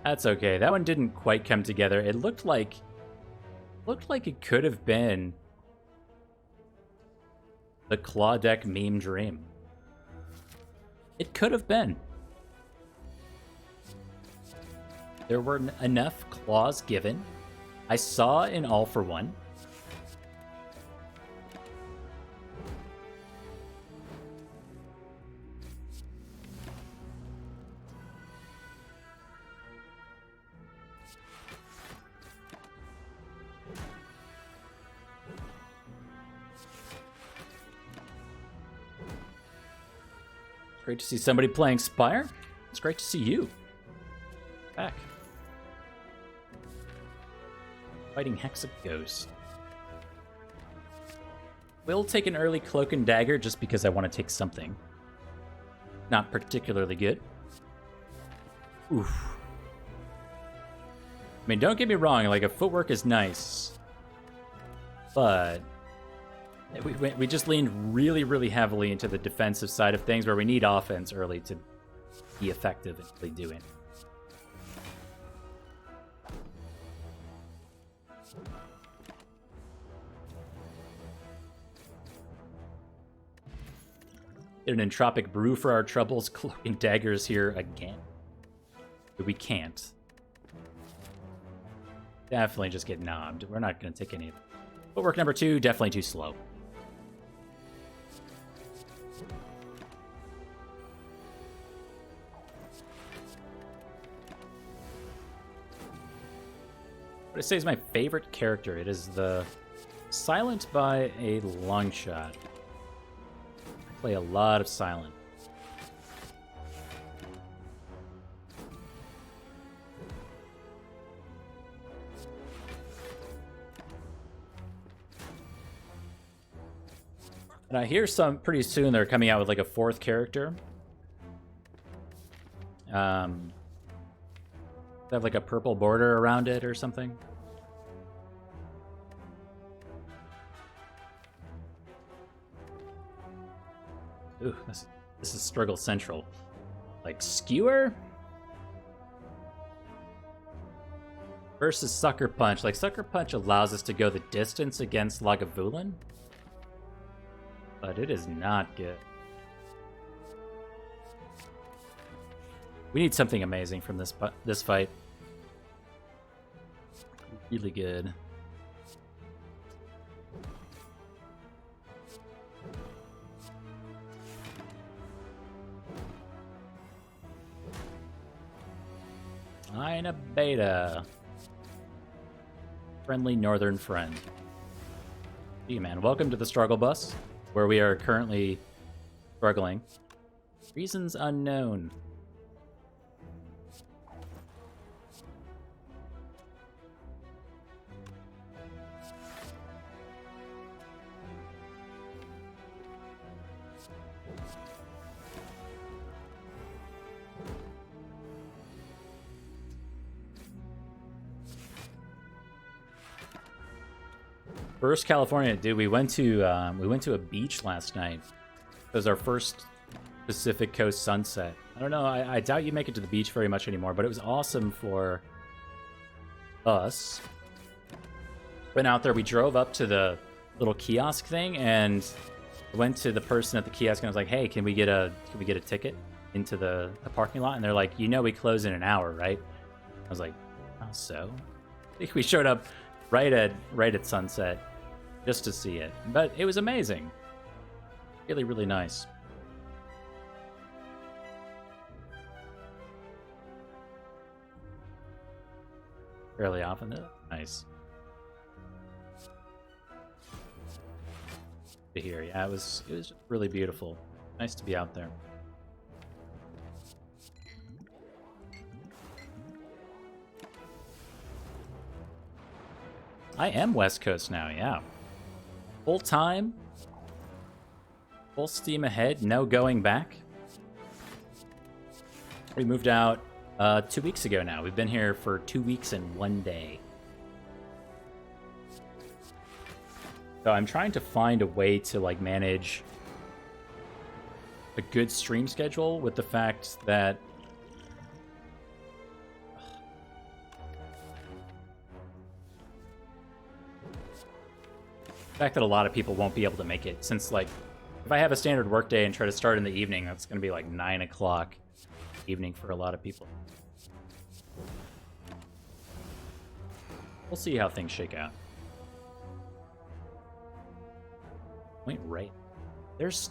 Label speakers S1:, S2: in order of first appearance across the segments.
S1: That's okay. That one didn't quite come together. It looked like it could have been the claw deck meme dream. It could have been. There were enough claws given. I saw an all for one. Great to see somebody playing Spire. It's great to see you back. Fighting Hexaghost. Will take an early Cloak and Dagger just because I want to take something. Not particularly good. Oof. I mean, don't get me wrong, like, a footwork is nice. But we just leaned really, really heavily into the defensive side of things where we need offense early to be effective at really doing. Get an Entropic Brew for our troubles. Cloak and Daggers here again. But we can't. Definitely just get knobbed. We're not going to take any of it. Footwork number 2, definitely too slow. What I say is my favorite character. It is the Silent by a long shot. I play a lot of Silent. And I hear some pretty soon they're coming out with like a 4th character. They have like a purple border around it or something. Ooh, this is Struggle Central. Like Skewer versus Sucker Punch. Like Sucker Punch allows us to go the distance against Lagavulin, but it is not good. We need something amazing from this fight. Really good. Ina Beta. Friendly northern friend. Gee, man, welcome to the Struggle Bus, where we are currently struggling. Reasons unknown. First California, dude. We went to a beach last night. It was our first Pacific Coast sunset. I don't know. I doubt you make it to the beach very much anymore, but it was awesome for us. Went out there. We drove up to the little kiosk thing and went to the person at the kiosk and I was like, "Hey, can we get a ticket into the parking lot?" And they're like, "You know, we close in an hour, right?" I was like, "Oh, so?" I think we showed up right at sunset just to see it, but it was amazing. Really, really nice. Fairly often though. Nice to hear. Yeah, it was really beautiful. Nice to be out there. I am West Coast now, yeah. Full time, full steam ahead, no going back. We moved out 2 weeks ago now. We've been here for 2 weeks and 1 day. So I'm trying to find a way to like manage a good stream schedule with the fact that fact that a lot of people won't be able to make it, since, like, if I have a standard workday and try to start in the evening, that's going to be like 9 o'clock evening for a lot of people. We'll see how things shake out. Wait, right. There's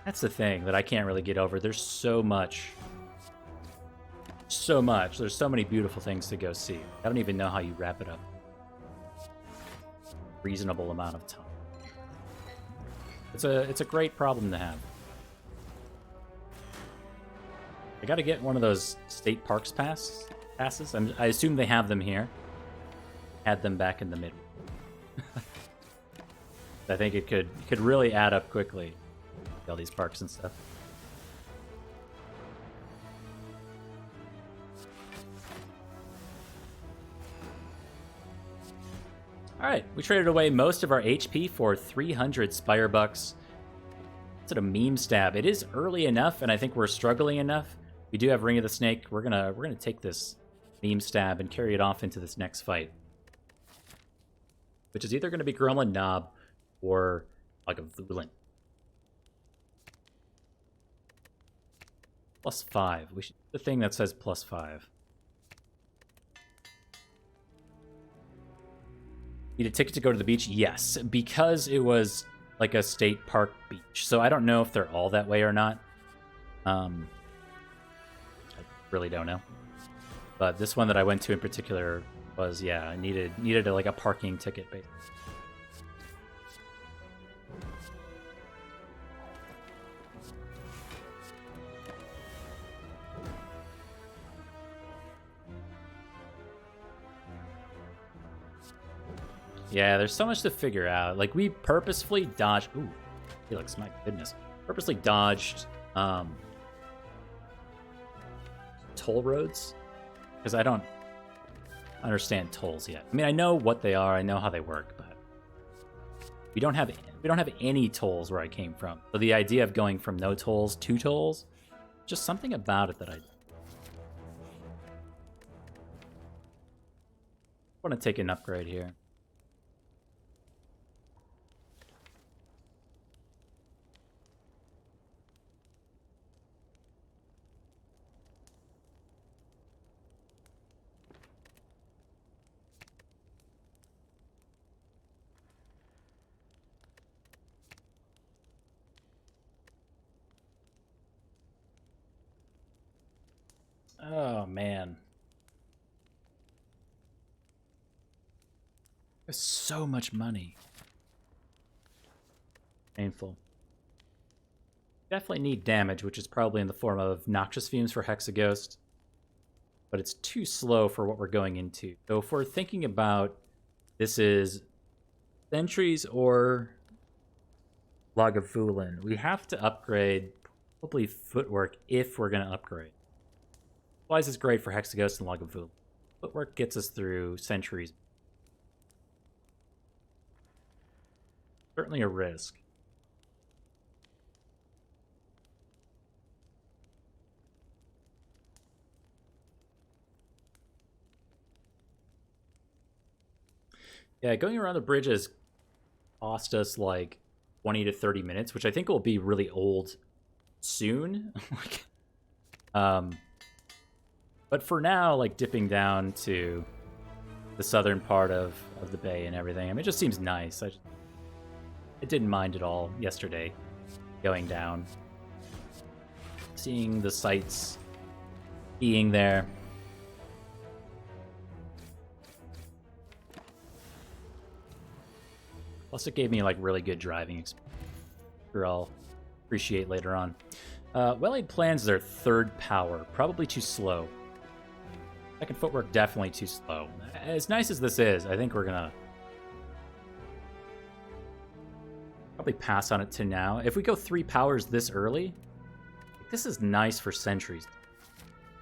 S1: that's the thing that I can't really get over. There's so much. So much. There's so many beautiful things to go see. I don't even know how you wrap it up. Reasonable amount of time. It's a great problem to have. I got to get one of those state parks passes. I assume they have them here. Had them back in the mid. I think it could really add up quickly. All these parks and stuff. Alright, we traded away most of our HP for 300 Spire bucks. It's a meme stab. It is early enough, and I think we're struggling enough. We do have Ring of the Snake. We're gonna take this meme stab and carry it off into this next fight. Which is either gonna be Gremlin Knob or like a Voolant. +5. We should the thing that says +5. Need a ticket to go to the beach? Yes, because it was like a state park beach. So I don't know if they're all that way or not. I really don't know. But this one that I went to in particular was, yeah, I needed like a parking ticket, basically. Yeah, there's so much to figure out. Like, we purposefully dodged... Ooh, Felix, my goodness. Purposely dodged toll roads. Because I don't understand tolls yet. I mean, I know what they are. I know how they work, but... We don't have any tolls where I came from. So the idea of going from no tolls to tolls, just something about it that I want to take an upgrade here. Oh, man. There's so much money. Painful. Definitely need damage, which is probably in the form of Noxious Fumes for Hexaghost. But it's too slow for what we're going into. So if we're thinking about this is Sentries or Lagavulin, we have to upgrade probably Footwork if we're going to upgrade. Otherwise, it's great for Hexaghost and Lagavulin. Footwork gets us through Sentries. Certainly a risk. Yeah, going around the bridges cost us like 20 to 30 minutes, which I think will be really old soon. But for now, like dipping down to the southern part of the bay and everything, I mean, it just seems nice. I didn't mind at all yesterday going down, seeing the sights, being there. Plus, it gave me like really good driving experience, which I'll appreciate later on. Well-Laid Plan's their third power, probably too slow. Second Footwork, definitely too slow. As nice as this is, I think we're gonna probably pass on it to now. If we go 3 powers this early, this is nice for Sentries.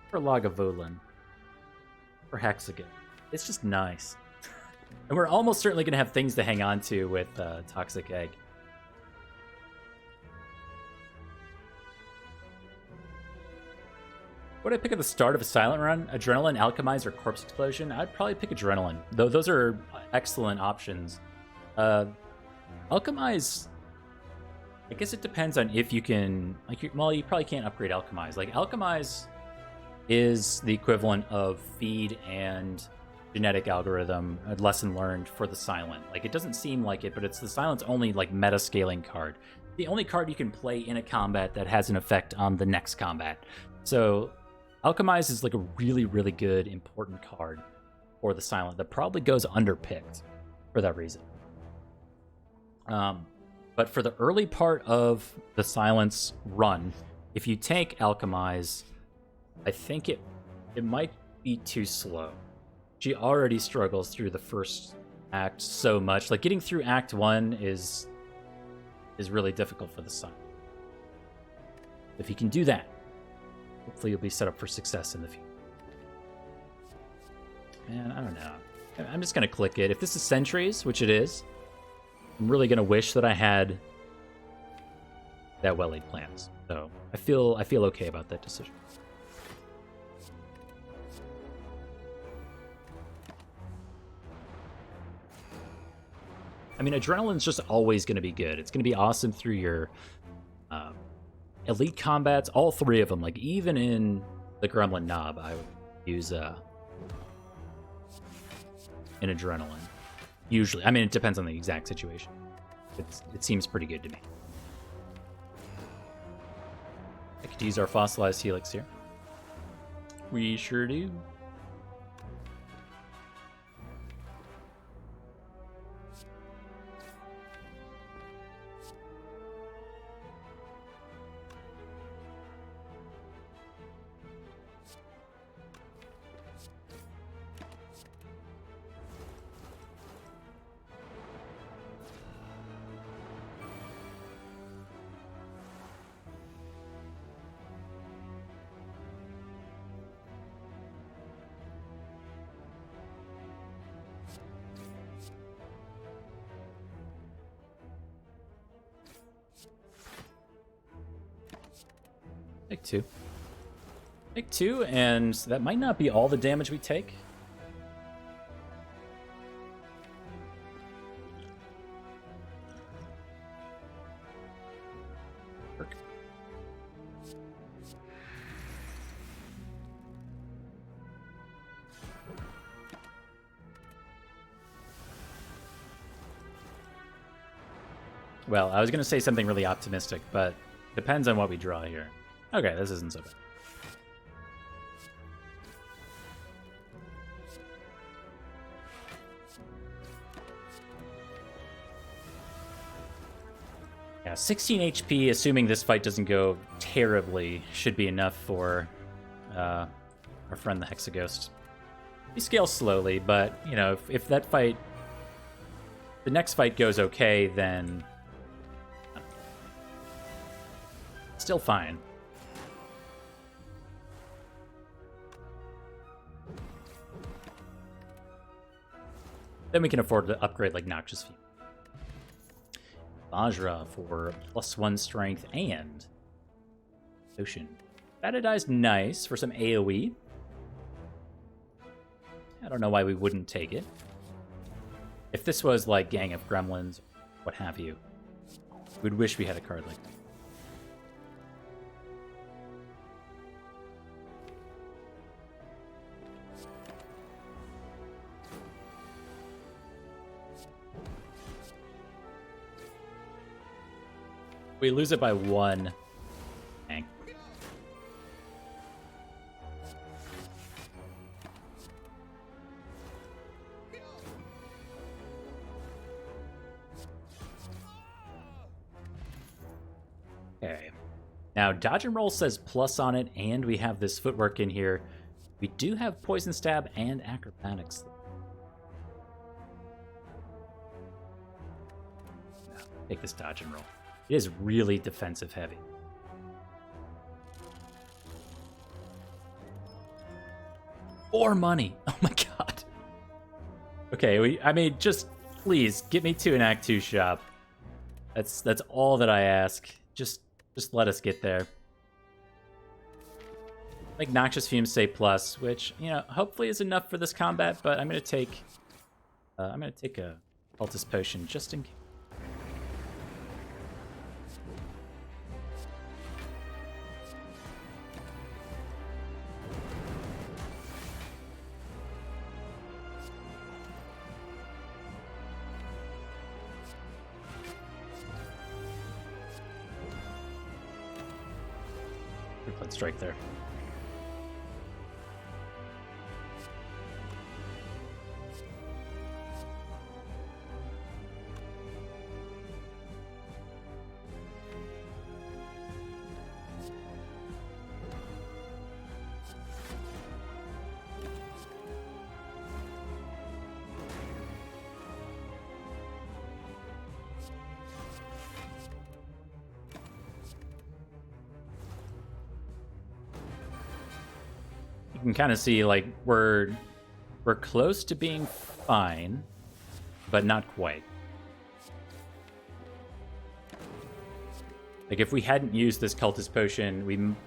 S1: For Lagavulin. For Hexagon. It's just nice. And we're almost certainly gonna have things to hang on to with Toxic Egg. What would I pick at the start of a silent run? Adrenaline, Alchemize, or Corpse Explosion? I'd probably pick Adrenaline. Though those are excellent options. Alchemize, I guess it depends on if you can, like, well, you probably can't upgrade Alchemize. Like, Alchemize is the equivalent of Feed and Genetic Algorithm, a lesson learned for the Silent. Like, it doesn't seem like it, but it's the Silent's only, like, meta-scaling card. The only card you can play in a combat that has an effect on the next combat. So, Alchemize is, like, a really, really good, important card for the Silent that probably goes underpicked for that reason. But for the early part of the Silence run, if you take Alchemize, I think it might be too slow. She already struggles through the first act so much. Like, getting through Act 1 is really difficult for the Silent. If you can do that, hopefully you'll be set up for success in the future. Man, I don't know. I'm just going to click it. If this is Sentries, which it is, I'm really going to wish that I had that well-laid plans. So I feel okay about that decision. I mean, Adrenaline's just always going to be good. It's going to be awesome through your elite combats, all three of them. Like, even in the Gremlin Knob, I would use an Adrenaline. Usually. I mean, it depends on the exact situation. It seems pretty good to me. I could use our fossilized helix here. We sure do. Take two. Take two, and that might not be all the damage we take. Well, I was going to say something really optimistic, but depends on what we draw here. Okay, this isn't so bad. Yeah, 16 HP, assuming this fight doesn't go terribly, should be enough for our friend the Hexaghost. He scales slowly, but, you know, if that fight... the next fight goes okay, then... still fine. Then we can afford to upgrade like Noxious Fume. Vajra for +1 strength and Ocean. Batidai's nice for some AoE. I don't know why we wouldn't take it. If this was like Gang of Gremlins, what have you, we'd wish we had a card like that. We lose it by 1. Dang. Okay. Now, Dodge and Roll says plus on it, and we have this footwork in here. We do have Poison Stab and Acrobatics. No, take this Dodge and Roll. It is really defensive heavy. More money. Oh my god. Okay, I mean, just please get me to an Act 2 shop. That's all that I ask. Just let us get there. Like Noxious Fumes say plus, which, you know, hopefully is enough for this combat, but I'm gonna take a Cultist Potion just in case. Crippling Strike there. You can kind of see, like, we're close to being fine, but not quite. Like, if we hadn't used this Cultist Potion,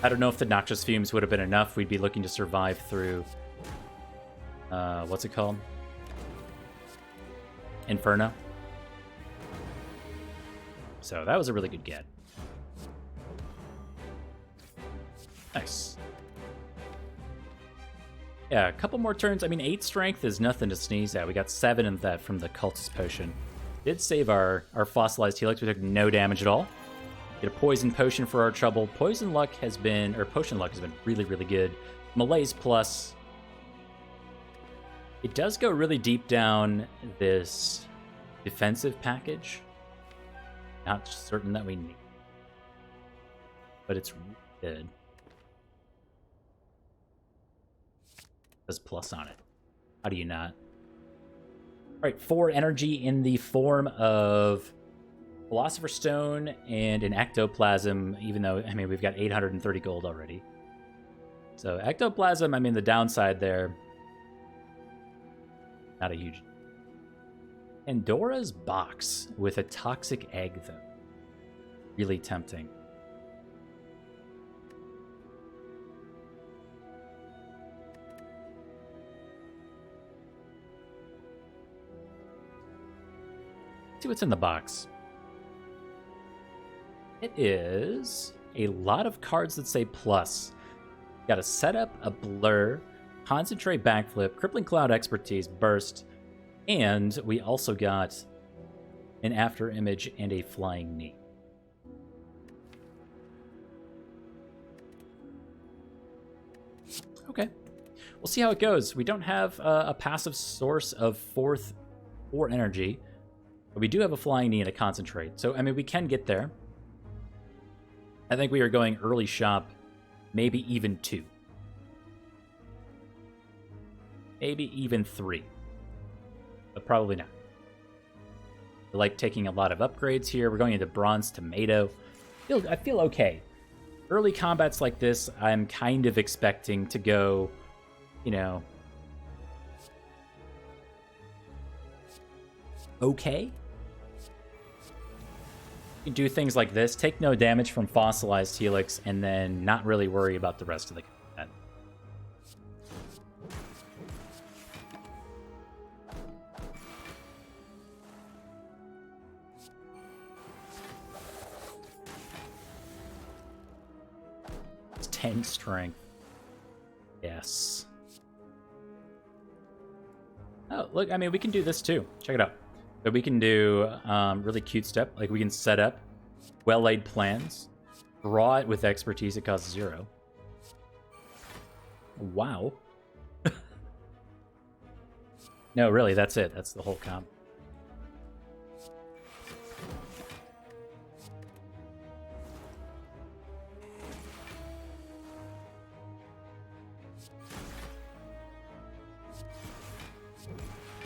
S1: I don't know if the Noxious Fumes would have been enough. We'd be looking to survive through, what's it called? Inferno. So that was a really good get. Nice. Yeah, a couple more turns. I mean, 8 strength is nothing to sneeze at. We got 7 of that from the Cultist Potion. Did save our fossilized Helix. We took no damage at all. Get a Poison Potion for our trouble. Potion luck has been really, really good. Malaise Plus. It does go really deep down this defensive package. Not certain that we need. But it's really good. Does plus on it. How do you not? All right, 4 energy in the form of Philosopher's Stone and an Ectoplasm, even though, I mean, we've got 830 gold already. So Ectoplasm, I mean, the downside there, not a huge... Pandora's Box with a Toxic Egg, though. Really tempting. See what's in the box. It is a lot of cards that say plus. Got a Setup, a Blur, Concentrate Backflip, Crippling Cloud Expertise, Burst, and we also got an After Image and a Flying Knee. Okay. We'll see how it goes. We don't have a passive source of 4 energy. But we do have a Flying Knee and a Concentrate. So, I mean, we can get there. I think we are going early shop, maybe even 2. Maybe even 3. But probably not. I like taking a lot of upgrades here. We're going into Bronze Tomato. I feel okay. Early combats like this, I'm kind of expecting to go, you know, okay. You can do things like this, take no damage from Fossilized Helix, and then not really worry about the rest of the combat. It's 10 strength. Yes. Oh, look, I mean, we can do this too. Check it out. So we can do really cute stuff. Like we can set up well-laid plans, draw it with expertise. It costs 0. Wow. No, really, that's it. That's the whole comp.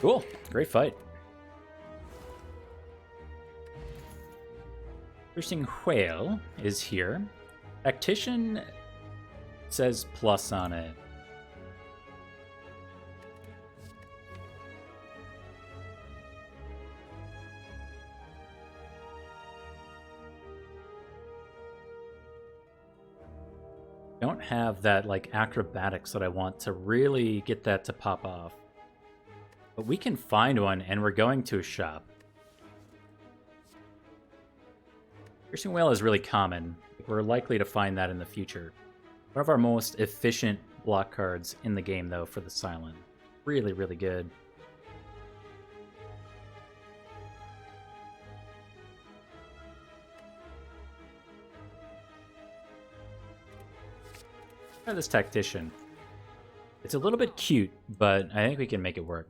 S1: Cool. Great fight. Piercing Whale is here. Tactician says plus on it. Don't have that like acrobatics that I want to really get that to pop off. But we can find one, and we're going to a shop. Piercing Whale is really common. We're likely to find that in the future. One of our most efficient block cards in the game, though, for the Silent. Really, really good. Try this Tactician. It's a little bit cute, but I think we can make it work.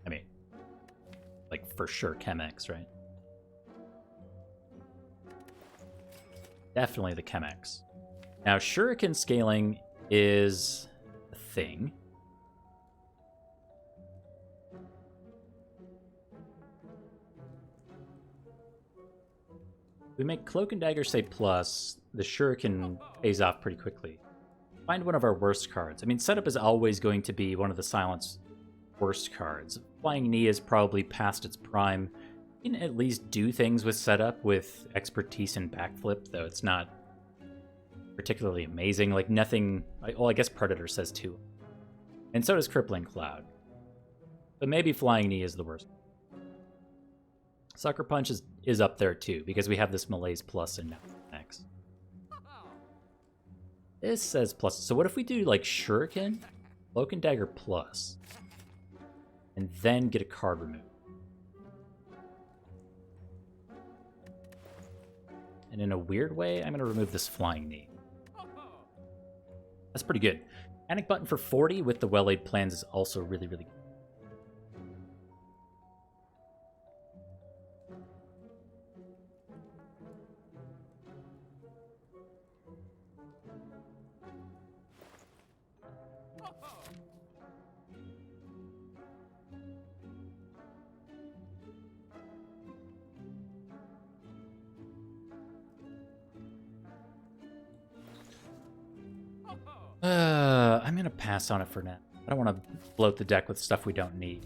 S1: I mean, like for sure Chemex, right? Definitely the Chemex. Now, Shuriken scaling is a thing. We make Cloak and Dagger say plus, the Shuriken pays off pretty quickly. Find one of our worst cards. I mean, setup is always going to be one of the Silent's worst cards. Flying Knee is probably past its prime. You can at least do things with setup with expertise in backflip, though it's not particularly amazing. Like nothing. Well, I guess Predator says too. And so does Crippling Cloud. But maybe Flying Knee is the worst. Sucker Punch is up there too, because we have this Malaise Plus and now X. This says plus. So what if we do like Shuriken, Cloak and Dagger plus, and then get a card removed? And in a weird way, I'm going to remove this Flying Knee. That's pretty good. Panic Button for 40 with the Well-Laid Plans is also really, really good. I'm going to pass on it for now. I don't want to bloat the deck with stuff we don't need.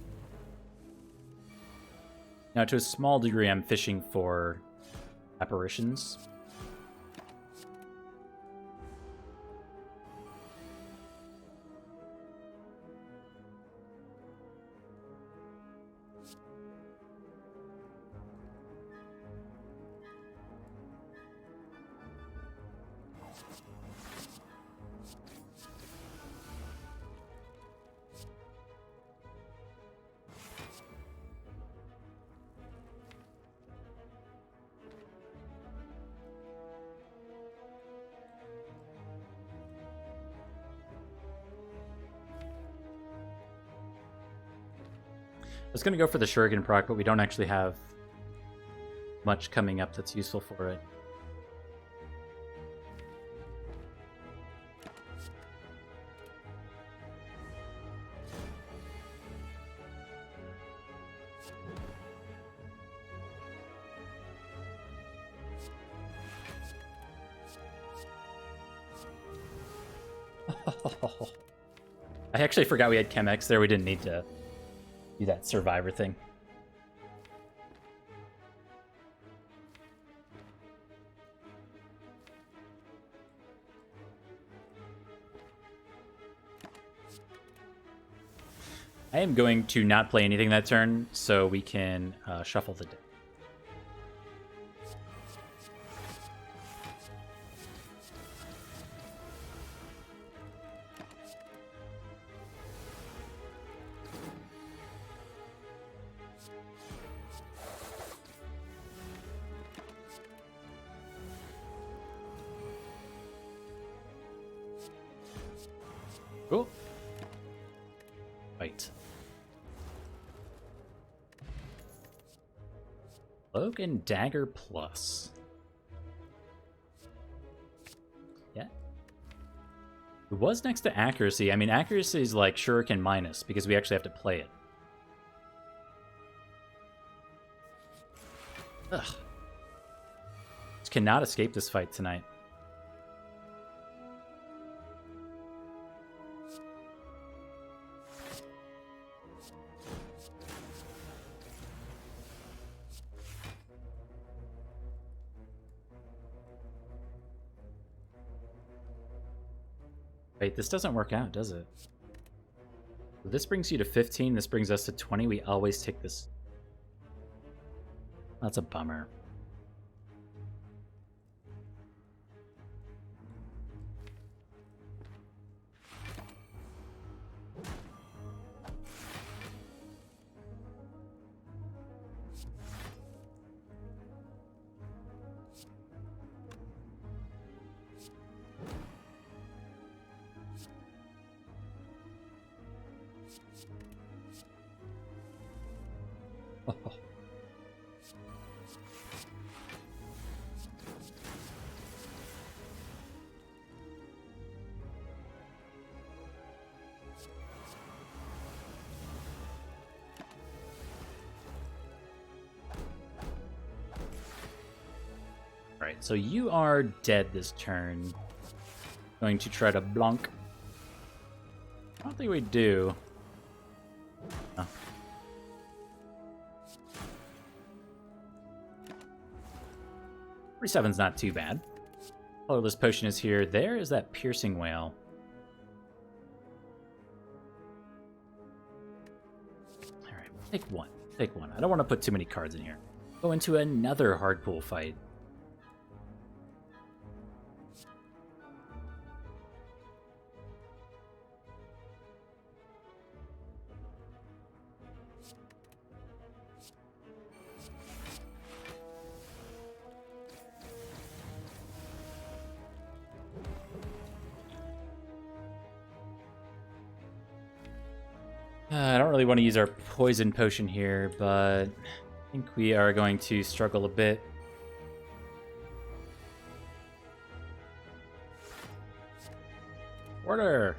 S1: Now, to a small degree, I'm fishing for apparitions. I was going to go for the Shuriken proc, but we don't actually have much coming up that's useful for it. I actually forgot we had Chemex there. We didn't need to do that Survivor thing. I am going to not play anything that turn so we can shuffle the deck. Cool. Right. Cloak and Dagger plus. Yeah. It was next to Accuracy. I mean, Accuracy is like Shuriken minus because we actually have to play it. Ugh. Just cannot escape this fight tonight. Wait, this doesn't work out, does it? This brings you to 15, this brings us to 20. We always take this. That's a bummer. Alright, so you are dead this turn. Going to try to blunk. I don't think we do. Oh. 47's not too bad. Colorless Potion is here. There is that Piercing Wail. Alright, take one. Take one. I don't want to put too many cards in here. Go into another hard pool fight. I don't really want to use our poison potion here, but I think we are going to struggle a bit. Order!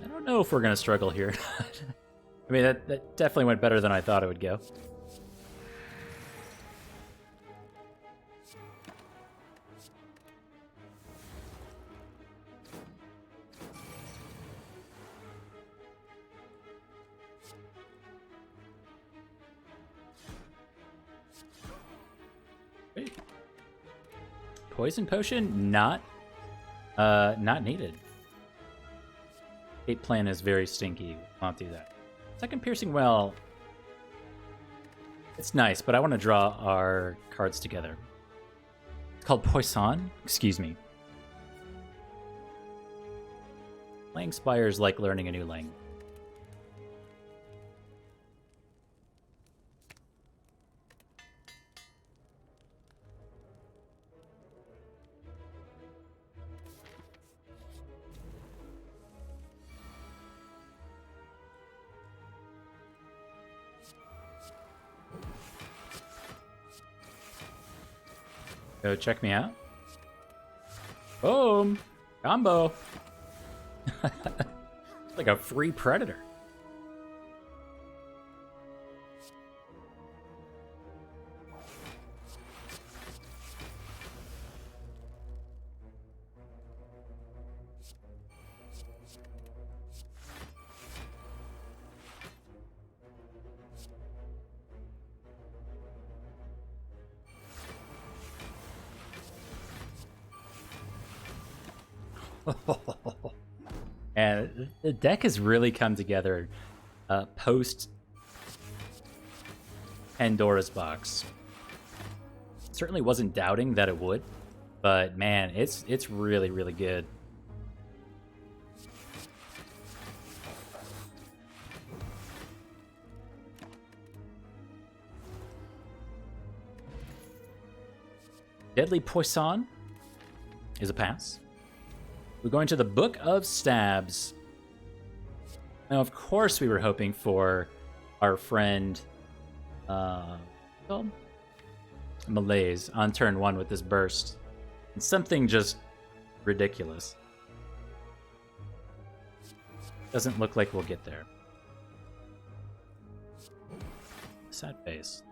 S1: I don't know if we're going to struggle here. I mean, that definitely went better than I thought it would go. Poison potion, not needed. Fate plan is very stinky. Won't do that. Second piercing well. It's nice, but I want to draw our cards together. It's called Poison. Excuse me. Playing Spire is like learning a new language. Go check me out. Boom! Combo! Like a free predator. And the deck has really come together post Pandora's Box. Certainly wasn't doubting that it would, but man, it's really, really good. Deadly Poison is a pass. We're going to the Book of Stabs. Now, of course, we were hoping for our friend Malaise on turn 1 with this burst. And something just ridiculous. Doesn't look like we'll get there. Sad face.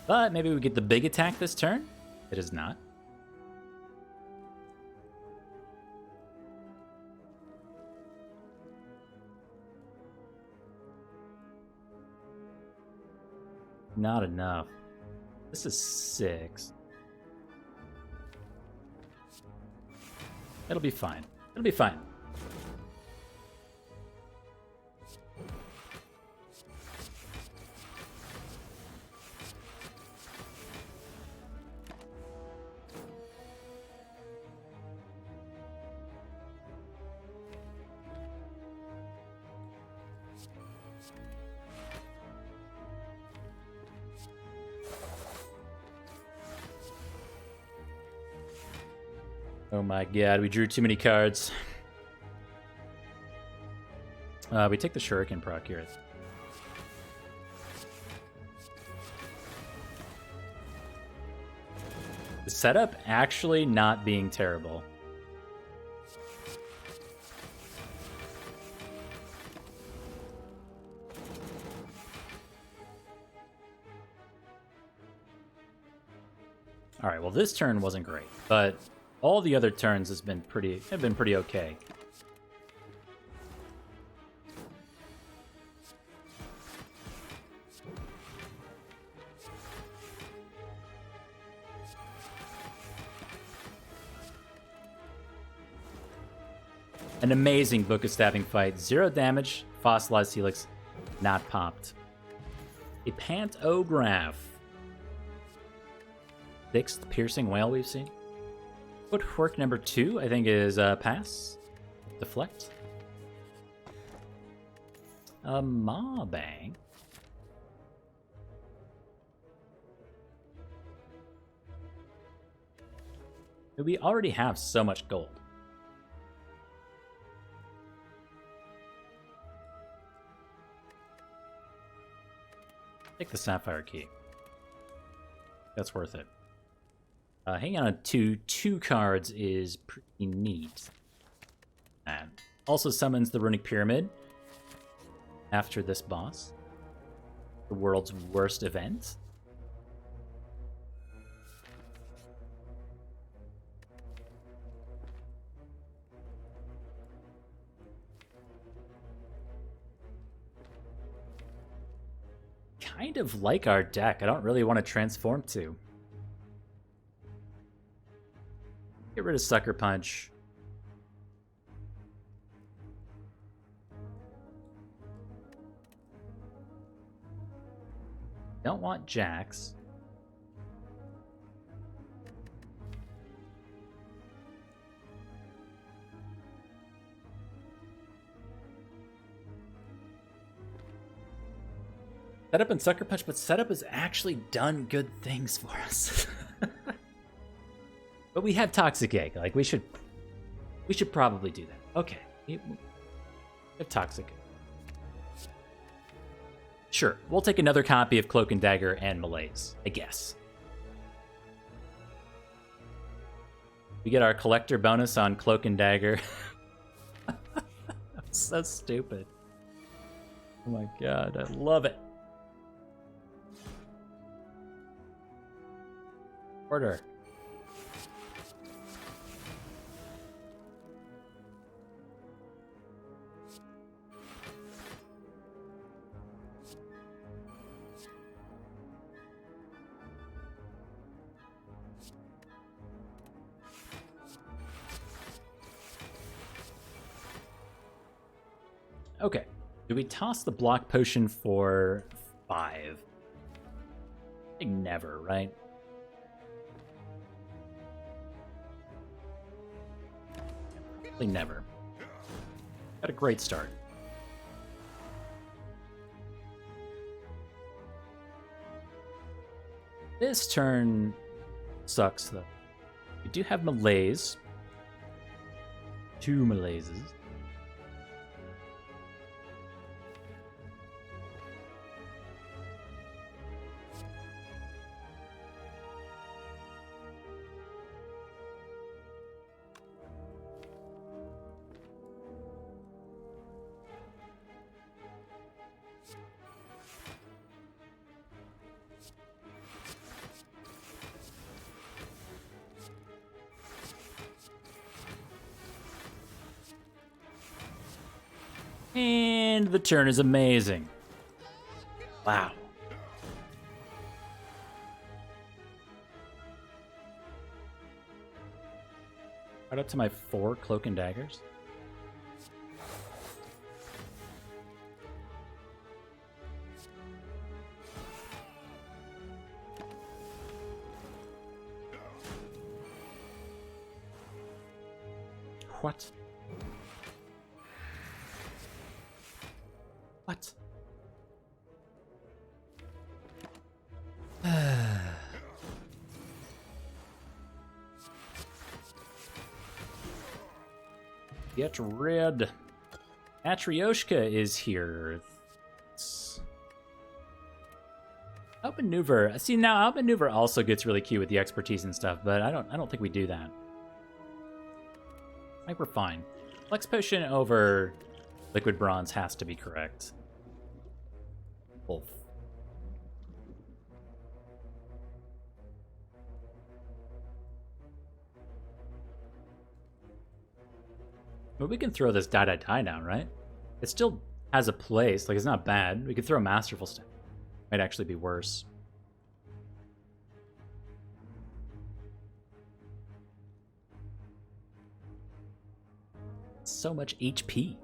S1: But maybe we get the big attack this turn? It is not. Not enough. This is 6. It'll be fine. It'll be fine. Oh my god, we drew too many cards. We take the Shuriken proc here. The setup actually not being terrible. All right, well, this turn wasn't great, but all the other turns have been pretty okay. An amazing Book of Stabbing fight. 0 damage, fossilized helix, not popped. A Pantograph. 6th piercing whale we've seen. Footwork number 2, I think, is pass. Deflect. A Mawbang. We already have so much gold. Take the Sapphire Key. That's worth it. Hanging on to 2 cards is pretty neat. Also summons the Runic Pyramid after this boss. The world's worst event. Kind of like our deck. I don't really want to transform to. Get rid of Sucker Punch. Don't want Jax. Setup and Sucker Punch, but Setup has actually done good things for us. But we have Toxic Egg. Like, we should probably do that. Okay. We have Toxic Egg. Sure. We'll take another copy of Cloak and Dagger and Malaise, I guess. We get our collector bonus on Cloak and Dagger. That's so stupid. Oh my god, I love it. Order. Okay. Do we toss the block potion for 5? I think never, right? Probably never. Got a great start. This turn sucks, though. We do have Malaise. 2 Malaises. And the turn is amazing. Wow. Right up to my 4 Cloak and Daggers. What? What? Get rid. Matryoshka is here. Outmaneuver. See, now Outmaneuver also gets really cute with the expertise and stuff, but I don't think we do that. I think we're fine. Flex Potion over Liquid Bronze has to be correct. Wolf. But we can throw this die down, right? It still has a place. Like, it's not bad. We could throw Masterful Step. Might actually be worse. So much HP.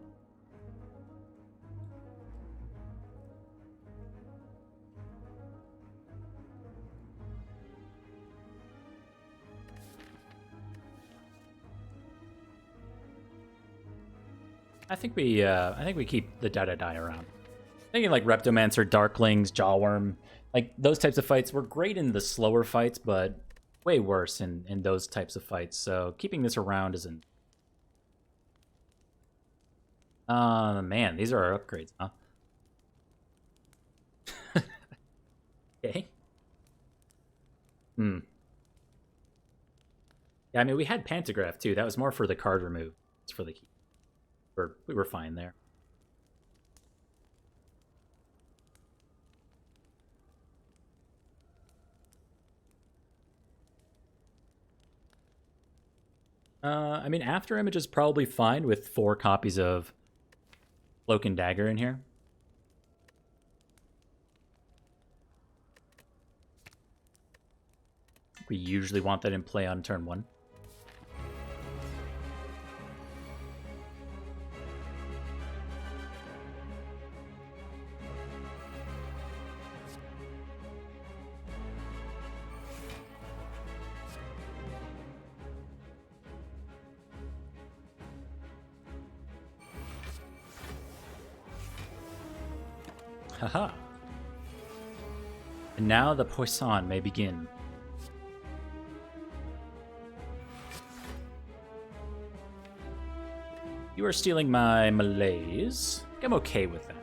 S1: I think we keep the die around. Thinking like Reptomancer, Darklings, Jawworm, like those types of fights were great in the slower fights, but way worse in those types of fights. So keeping this around isn't. Man, these are our upgrades, huh? Okay. Yeah, I mean, we had Pantograph too. That was more for the card remove. It's for the key. We were fine there. I mean, After Image is probably fine with 4 copies of Cloak and Dagger in here. We usually want that in play on turn 1. Haha. And now the Poisson may begin. You are stealing my malaise. I'm okay with that.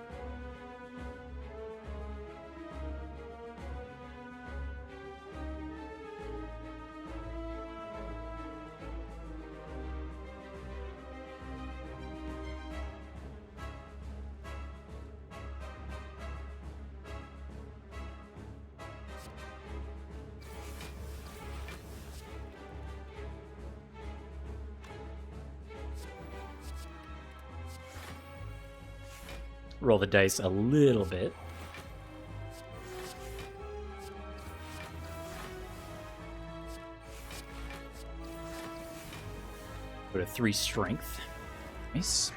S1: Roll the dice a little bit. Go to 3 strength. Nice.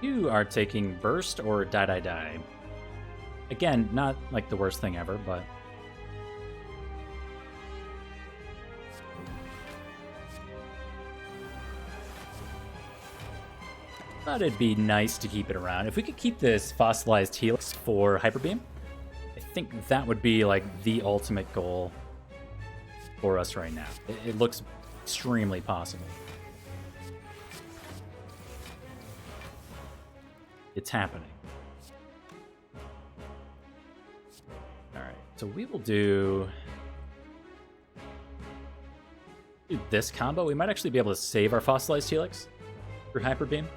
S1: You are taking burst or die. Again, not like the worst thing ever, but thought it'd be nice to keep it around. If we could keep this fossilized Helix for Hyper Beam, I think that would be like the ultimate goal for us right now. It looks extremely possible. It's happening. Alright, so we will do this combo. We might actually be able to save our fossilized Helix through Hyper Beam.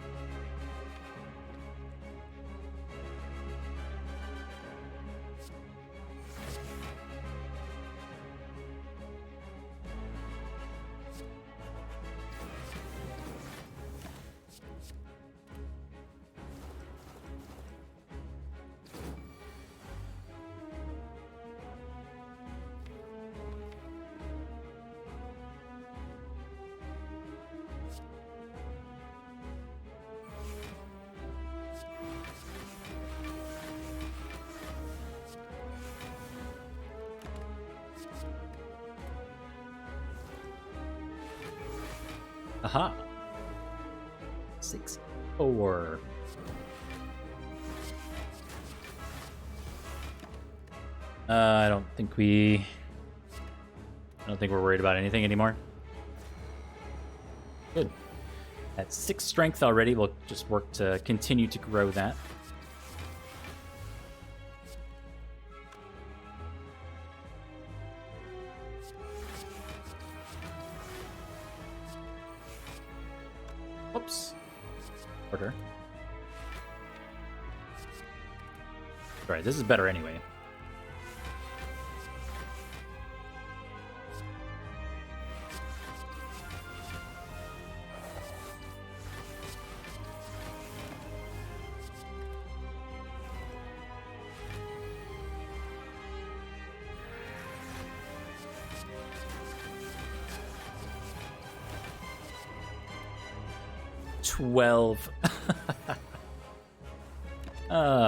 S1: Aha. 6-4. I don't think we're worried about anything anymore. Good. At 6 strength already, we'll just work to continue to grow that. Oops. Order. Alright, this is better anyway.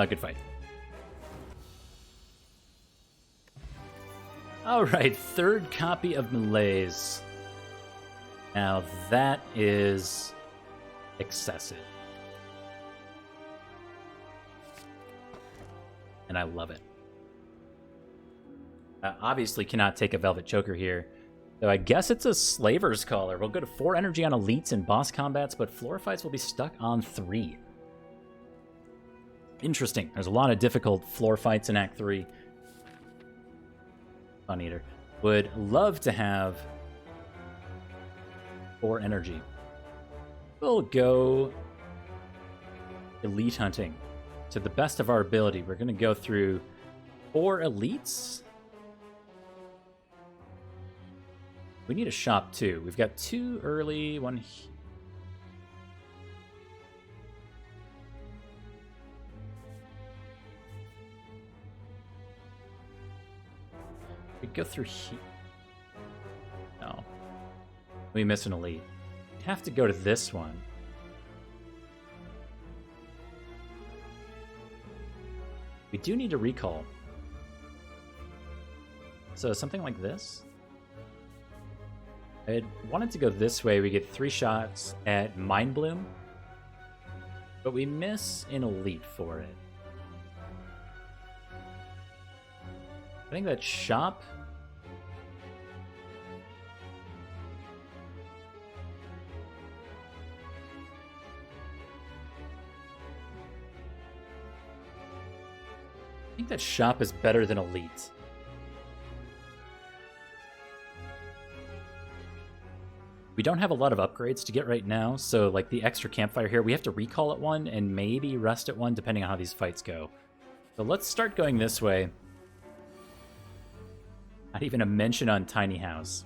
S1: Good fight. Alright, third copy of Malaise. Now that is excessive. And I love it. Obviously cannot take a Velvet Choker here. So I guess it's a Slaver's Caller. We'll go to 4 energy on elites and boss combats, but floor fights will be stuck on 3. Interesting. There's a lot of difficult floor fights in Act 3. Fun Eater. Would love to have 4 energy. We'll go elite hunting to the best of our ability. We're going to go through 4 elites. We need a shop too. We've got 2 early, 1 here. We go through here. No. We miss an elite. We'd have to go to this one. We do need a recall. So something like this. I wanted to go this way. We get 3 shots at Mind Bloom, but we miss an elite for it. I think that shop. I think that shop is better than elite. We don't have a lot of upgrades to get right now, so like the extra campfire here, we have to recall at 1 and maybe rest at 1 depending on how these fights go. So let's start going this way. Not even a mention on Tiny House.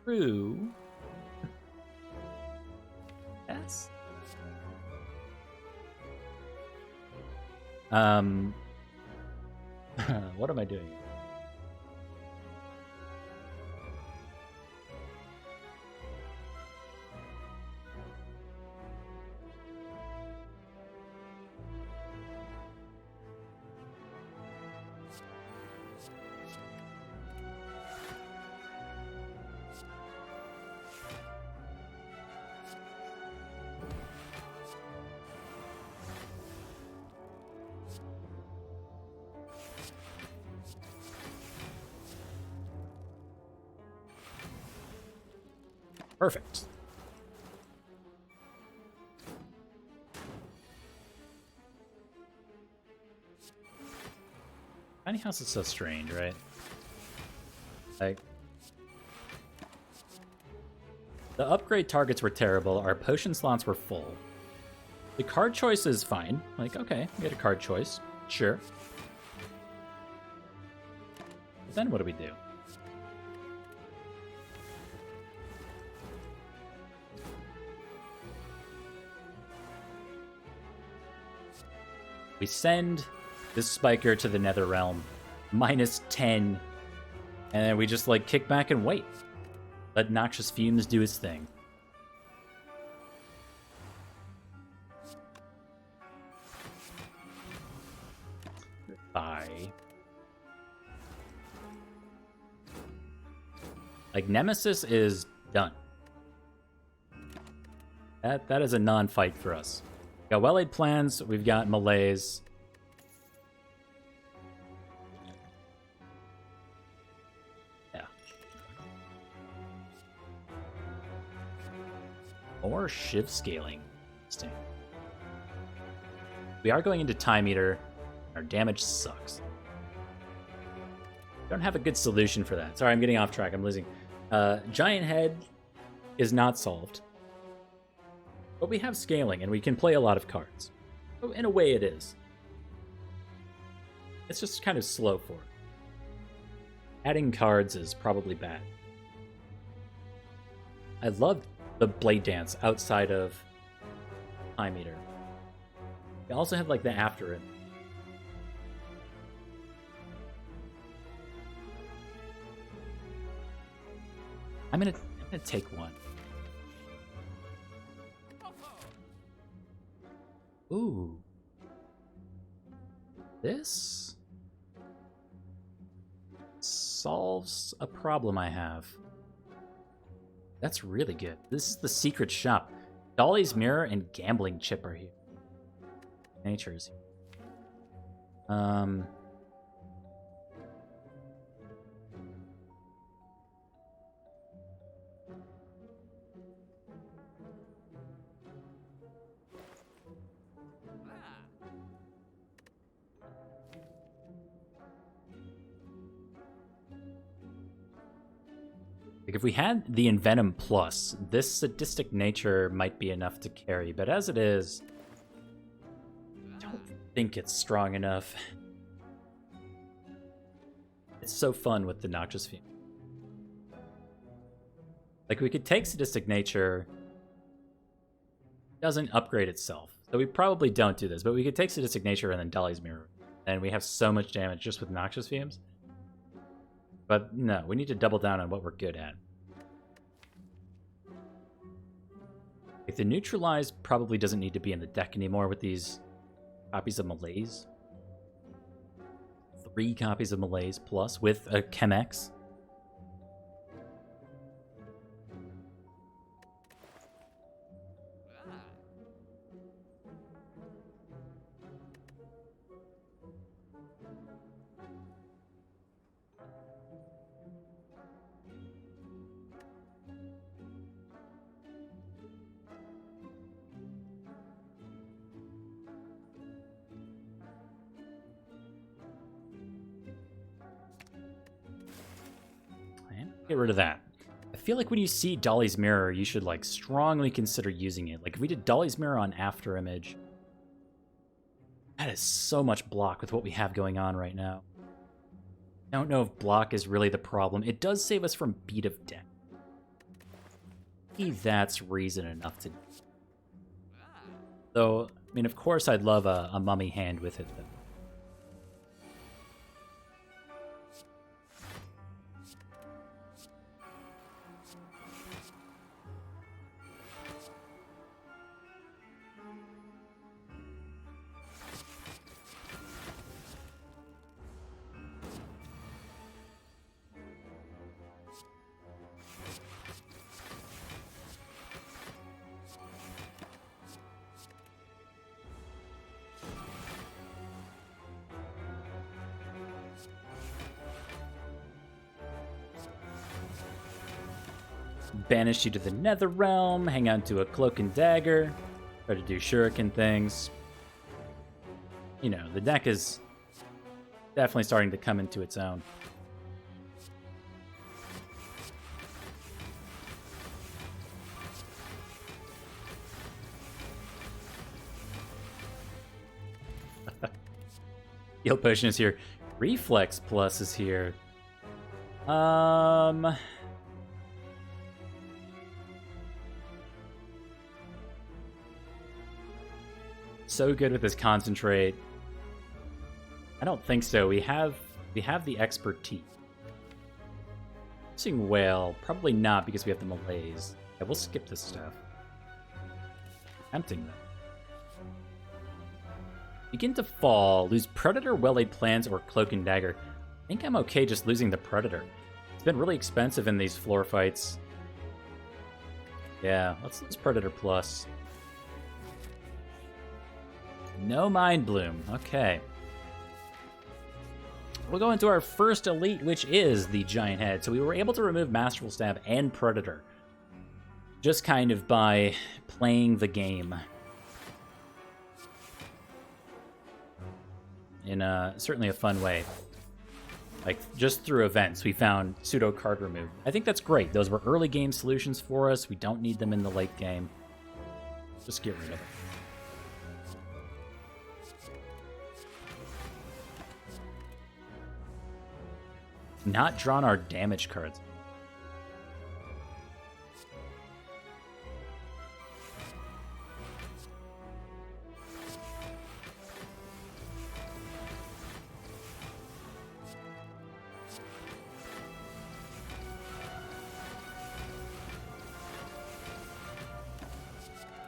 S1: True. Yes. What am I doing? Perfect. Tiny House is so strange, right? Like, the upgrade targets were terrible. Our potion slots were full. The card choice is fine. Like, okay, we get a card choice. Sure. But then what do we do? We send this Spiker to the Nether Realm, -10, and then we just like kick back and wait. Let Noxious Fumes do his thing. Bye. Like, Nemesis is done. That is a non-fight for us. Got well-laid plans. We've got Malaise. Yeah. More Shiv scaling. Interesting. We are going into Time Eater. Our damage sucks. Don't have a good solution for that. Sorry, I'm getting off track. I'm losing. Giant Head is not solved. But we have scaling, and we can play a lot of cards. So in a way, it is. It's just kind of slow for it. Adding cards is probably bad. I love the Blade Dance outside of Time Eater. We also have like the after it. I'm gonna take one. Ooh. This solves a problem I have. That's really good. This is the secret shop. Dolly's Mirror and Gambling Chip are here. Nature's here. Like if we had the Envenom Plus, this sadistic nature might be enough to carry, but as it is, I don't think it's strong enough. It's so fun with the Noxious Fume. Like we could take sadistic nature, it doesn't upgrade itself, so we probably don't do this, but we could take sadistic nature and then Dolly's Mirror, and we have so much damage just with Noxious Fumes. But no, we need to double down on what we're good at. Like the Neutralize probably doesn't need to be in the deck anymore with these copies of Malaise. 3 copies of Malaise plus with a Chemex. Get rid of that. I feel like when you see Dolly's Mirror, you should like strongly consider using it. Like if we did Dolly's Mirror on After Image, that is so much block with what we have going on right now. I don't know if block is really the problem. It does save us from Beat of Death. Maybe that's reason enough to... Though, I mean, of course I'd love a mummy hand with it, though. Banish you to the Nether Realm, hang on to a Cloak and Dagger, try to do shuriken things. You know, the deck is definitely starting to come into its own. Heal Potion is here. Reflex Plus is here. So good with this concentrate. I don't think so. We have the expertise. Using Whale, probably not because we have the Malaise. Yeah, we'll skip this stuff. Tempting though. Begin to fall. Lose Predator, Well-Laid Plans, or Cloak and Dagger. I think I'm okay just losing the Predator. It's been really expensive in these floor fights. Yeah, let's lose Predator Plus. No Mind Bloom. Okay. We'll go into our first elite, which is the Giant Head. So we were able to remove Masterful Stab and Predator. Just kind of by playing the game. In certainly a fun way. Like, just through events, we found pseudo card remove. I think that's great. Those were early game solutions for us. We don't need them in the late game. Just get rid of it. not drawn our damage cards.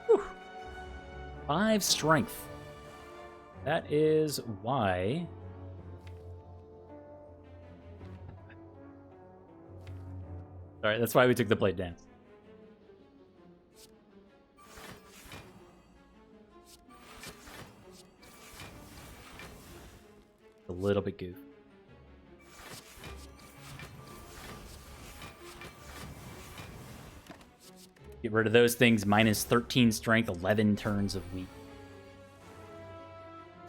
S1: Whew. 5 strength. That is why... Sorry, that's why we took the blade dance. A little bit goof. Get rid of those things. Minus 13 strength, 11 turns of weak.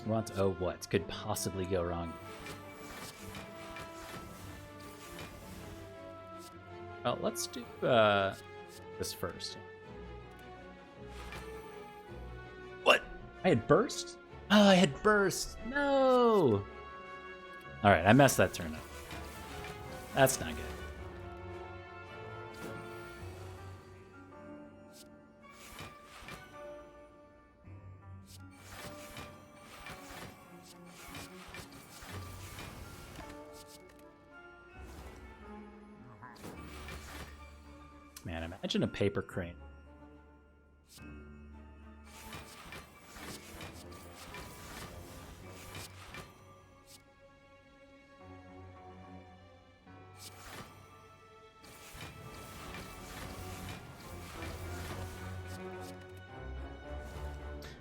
S1: What? Oh, what could possibly go wrong? Well, let's do this first. What? I had burst? Oh, I had burst. No. All right, I messed that turn up. That's not good. Man, imagine a paper crane.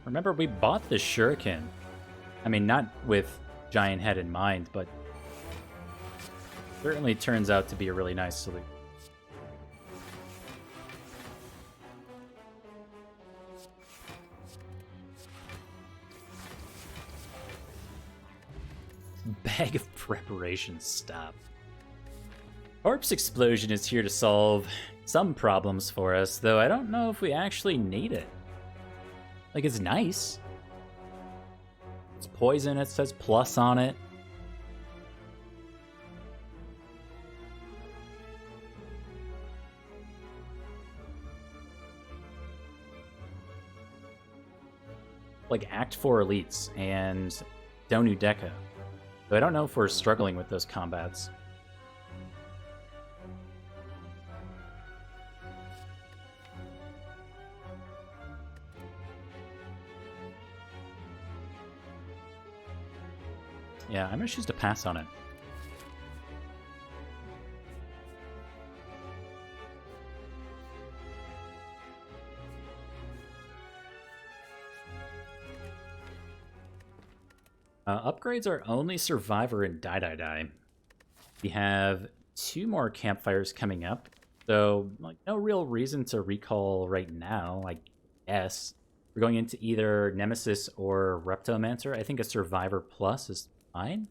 S1: Remember, we bought the shuriken. I mean, not with giant head in mind, but certainly turns out to be a really nice solution. Bag of preparations, stop. Corpse Explosion is here to solve some problems for us, though I don't know if we actually need it. Like, it's nice. It's poison, it says plus on it. Like Act 4 elites and Donu Deca. But I don't know if we're struggling with those combats. Yeah, I'm gonna choose to pass on it. Upgrades are only Survivor and Die. We have 2 more campfires coming up, so like no real reason to recall right now, I guess. We're going into either Nemesis or Reptomancer. I think a Survivor Plus is fine.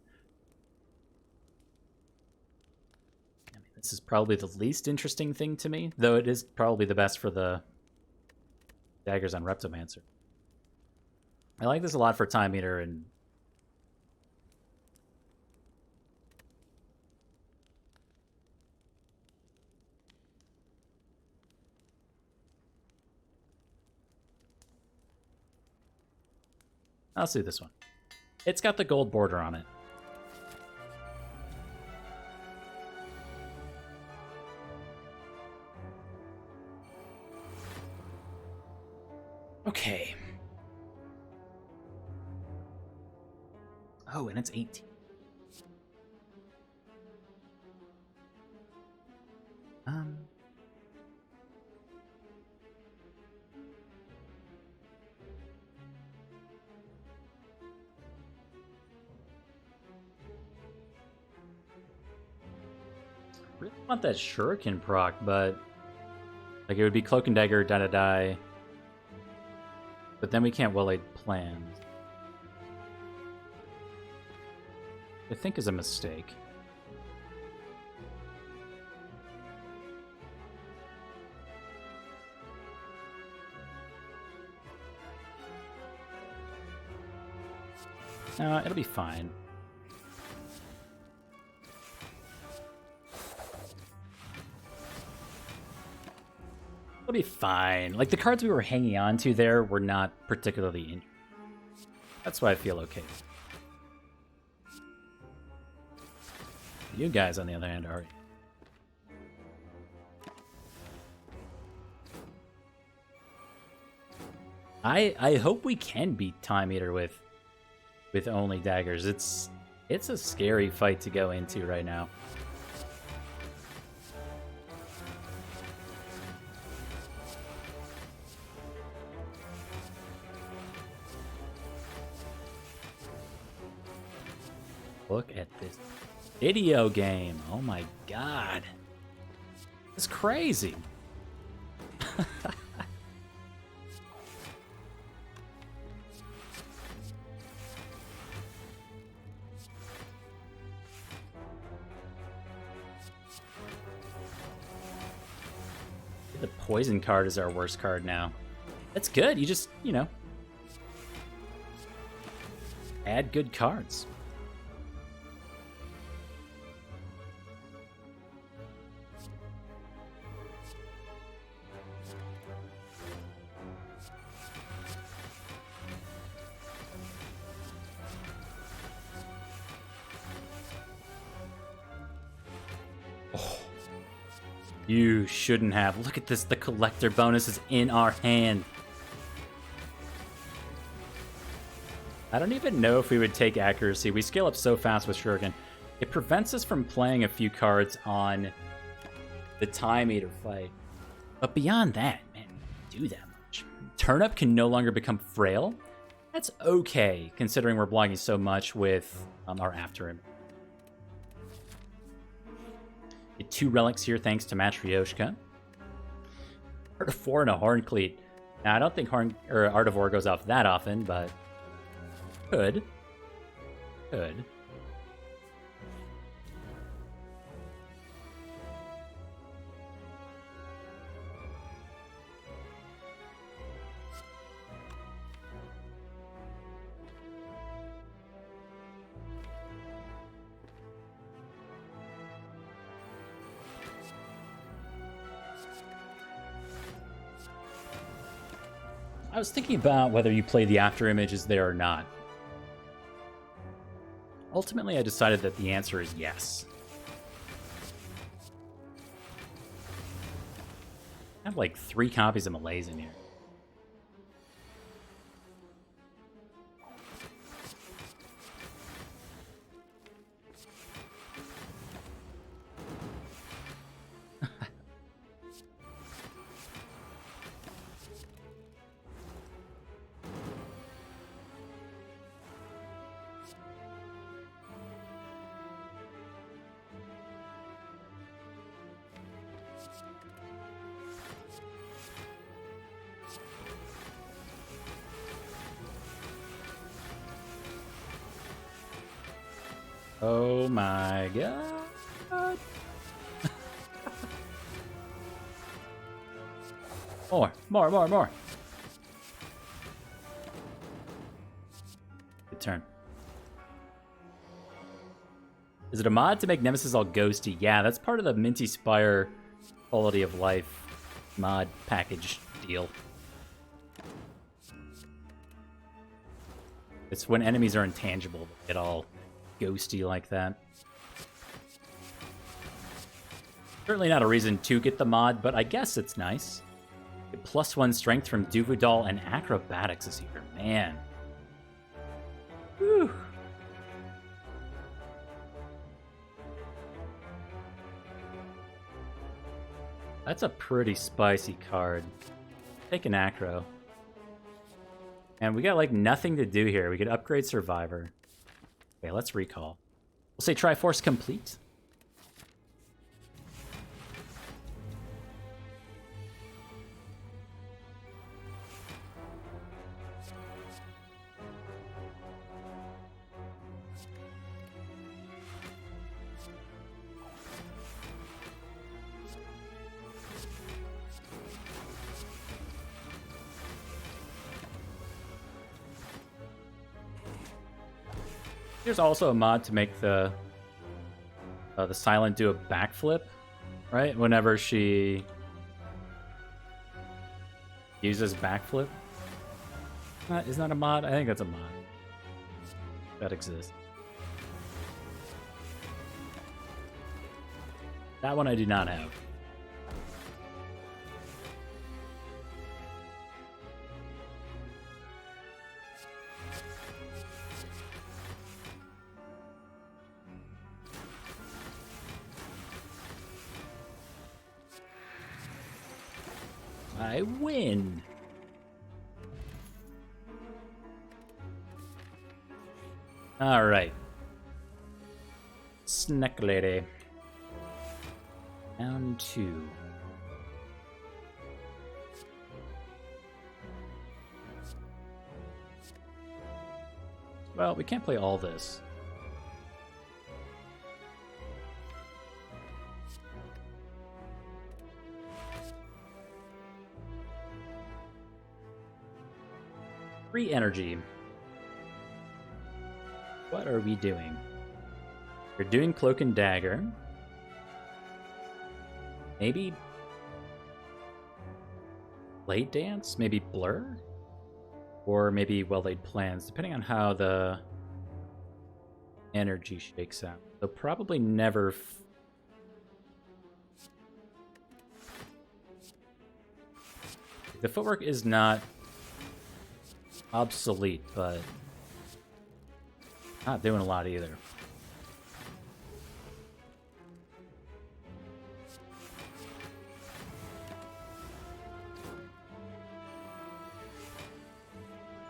S1: I mean, this is probably the least interesting thing to me, though it is probably the best for the daggers on Reptomancer. I like this a lot for Time Eater and I'll see this one. It's got the gold border on it. Okay. Oh, and it's 18. Really want that shuriken proc, but like it would be Cloak and Dagger, die. But then we can't well-laid plans. I think is a mistake. It'll be fine. It'll be fine. Like, the cards we were hanging on to there were not particularly injured. That's why I feel okay. You guys, on the other hand, are you? I hope we can beat Time Eater with only daggers. It's a scary fight to go into right now. Look at this video game. Oh my god. It's crazy. The poison card is our worst card now. That's good. You just, you know, add good cards. You shouldn't have. Look at this. The collector bonus is in our hand. I don't even know if we would take accuracy. We scale up so fast with Shuriken. It prevents us from playing a few cards on the Time Eater fight. But beyond that, man, do that much. Turnip can no longer become frail. That's okay, considering we're blocking so much with our After Him. Get 2 relics here thanks to Matryoshka. Art of 4 and a Horn Cleat. Now, I don't think Art of War goes off that often, but could. Could. I was thinking about whether you play the after images there or not. Ultimately, I decided that the answer is yes. I have like 3 copies of Malaise in here. Oh my god. More. Good turn. Is it a mod to make Nemesis all ghosty? Yeah, that's part of the Minty Spire quality of life mod package deal. It's when enemies are intangible, they get all ghosty like that. Certainly not a reason to get the mod, but I guess it's nice. Get +1 strength from Duvudal and acrobatics this year. Man. Whew. That's a pretty spicy card. Take an acro. And we got like nothing to do here. We could upgrade Survivor. Okay, let's recall. We'll say Triforce complete. There's also a mod to make the Silent do a backflip, right? Whenever she Uses backflip. Isn't that a mod? I think that's a mod. That exists. That one I do not have. I win. All right. Snack lady. Down 2. Well, we can't play all this. Free energy. What are we doing? We're doing Cloak and Dagger. Maybe Blade Dance? Maybe Blur? Or maybe Well-Laid Plans, depending on how the energy shakes out. So probably never... The footwork is not obsolete, but not doing a lot either.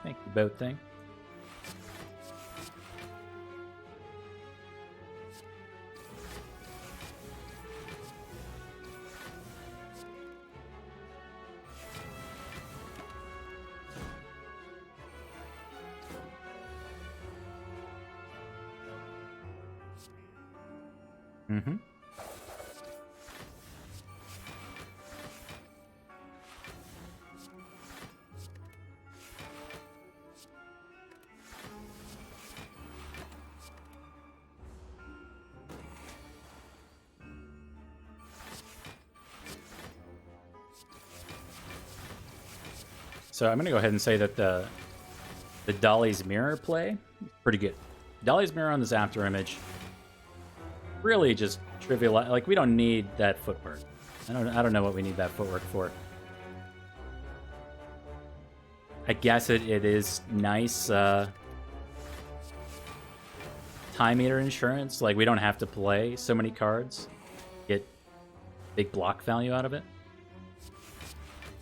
S1: Thank you, boat thing. Mm-hmm. So I'm gonna go ahead and say that the Dolly's Mirror play is pretty good. Dolly's Mirror on this after image really just trivial. Like, we don't need that footwork. I don't know what we need that footwork for. I guess it is nice time meter insurance. Like, we don't have to play so many cards, get big block value out of it.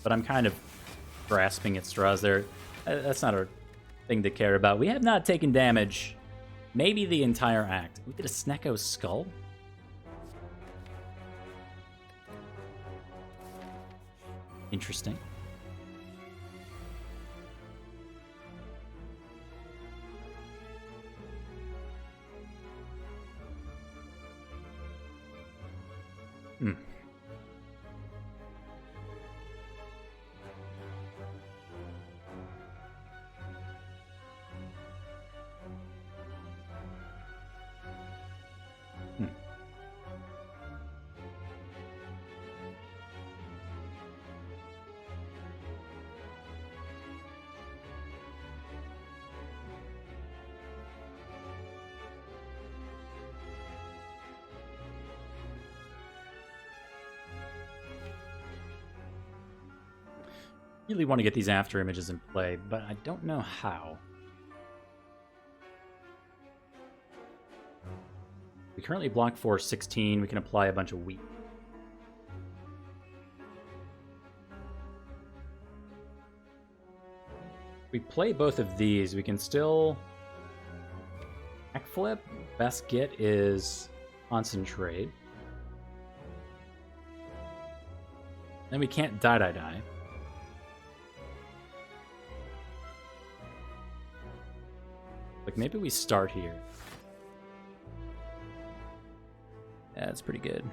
S1: But I'm kind of grasping at straws there. That's not a thing to care about. We have not taken damage maybe the entire act. We did a Snecko Skull? Interesting. Hmm. Really want to get these after images in play, but I don't know how. We currently block for 16. We can apply a bunch of wheat. We play both of these. We can still backflip. Best get is concentrate. Then we can't die. Like, maybe we start here. Yeah, that's pretty good.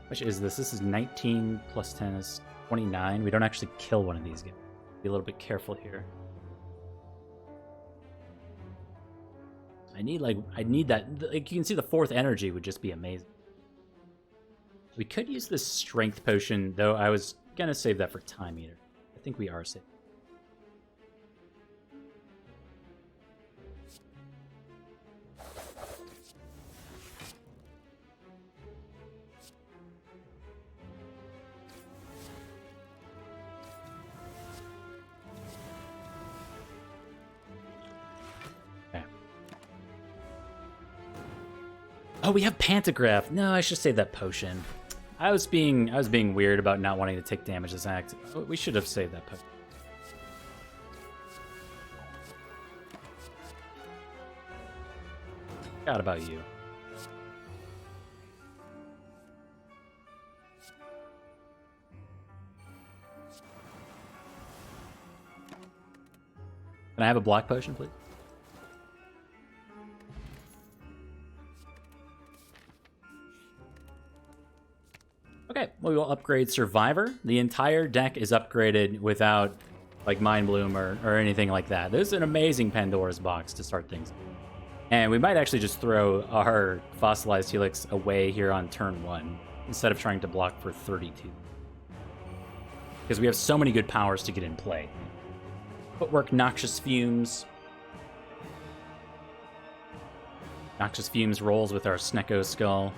S1: Which is this? This is 19 plus 10 is 29. We don't actually kill one of these guys. Be a little bit careful here. I need that. Like, you can see the 4th energy would just be amazing. We could use this strength potion, though I was gonna save that for Time Eater. I think we are safe. Oh, we have Pantograph. No, I should save that potion. I was being weird about not wanting to take damage this act. Oh, we should have saved that potion. Forgot about you. Can I have a block potion, please? Okay, we will upgrade Survivor. The entire deck is upgraded without, like, Mind Bloom or anything like that. This is an amazing Pandora's box to start things. And we might actually just throw our Fossilized Helix away here on turn 1, instead of trying to block for 32. Because we have so many good powers to get in play. Footwork, Noxious Fumes. Noxious Fumes rolls with our Snecko Skull.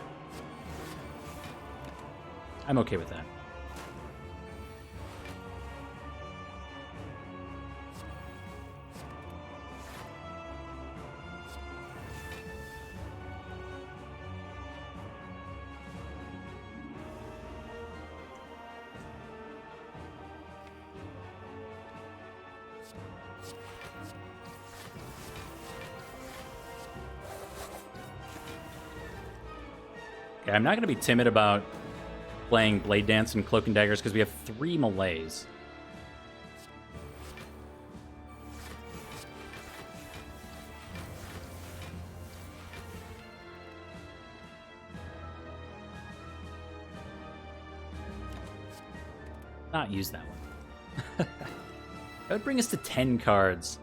S1: I'm okay with that. Okay, I'm not going to be timid about playing Blade Dance and Cloak and Daggers because we have 3 melees. Not use that one. That would bring us to 10 cards.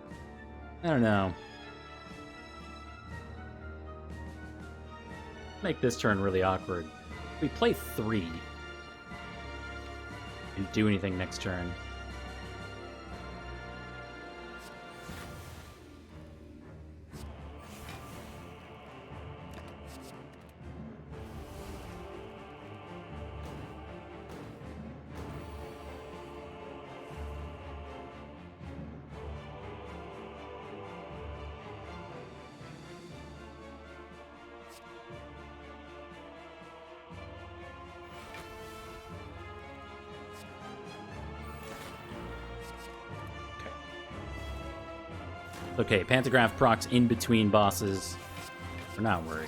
S1: I don't know. Make this turn really awkward. We play 3. And do anything next turn. Okay, Pantograph procs in between bosses. We're not worried.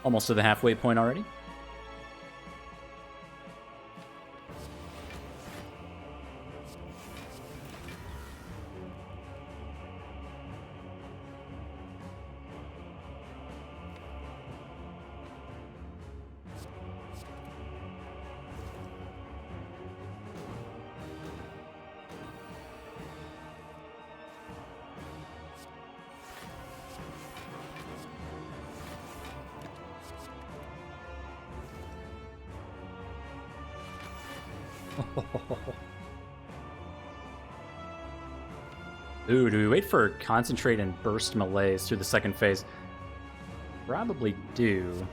S1: Almost to the halfway point already. Ooh, do we wait for Concentrate and Burst melees through the second phase? Probably do.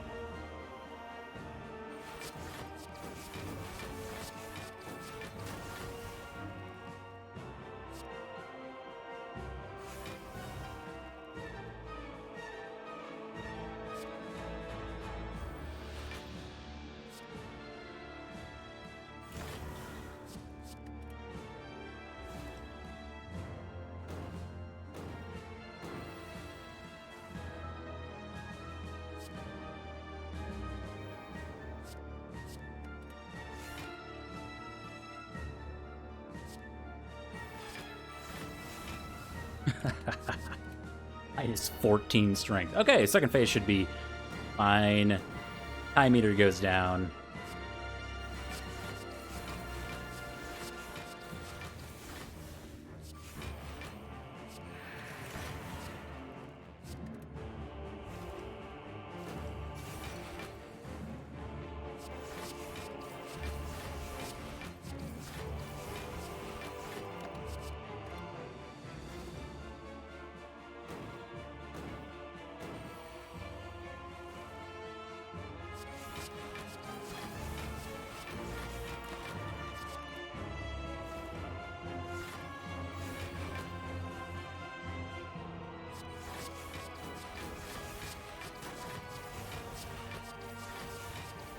S1: Minus 14 strength. Okay, second phase should be fine. Time meter goes down.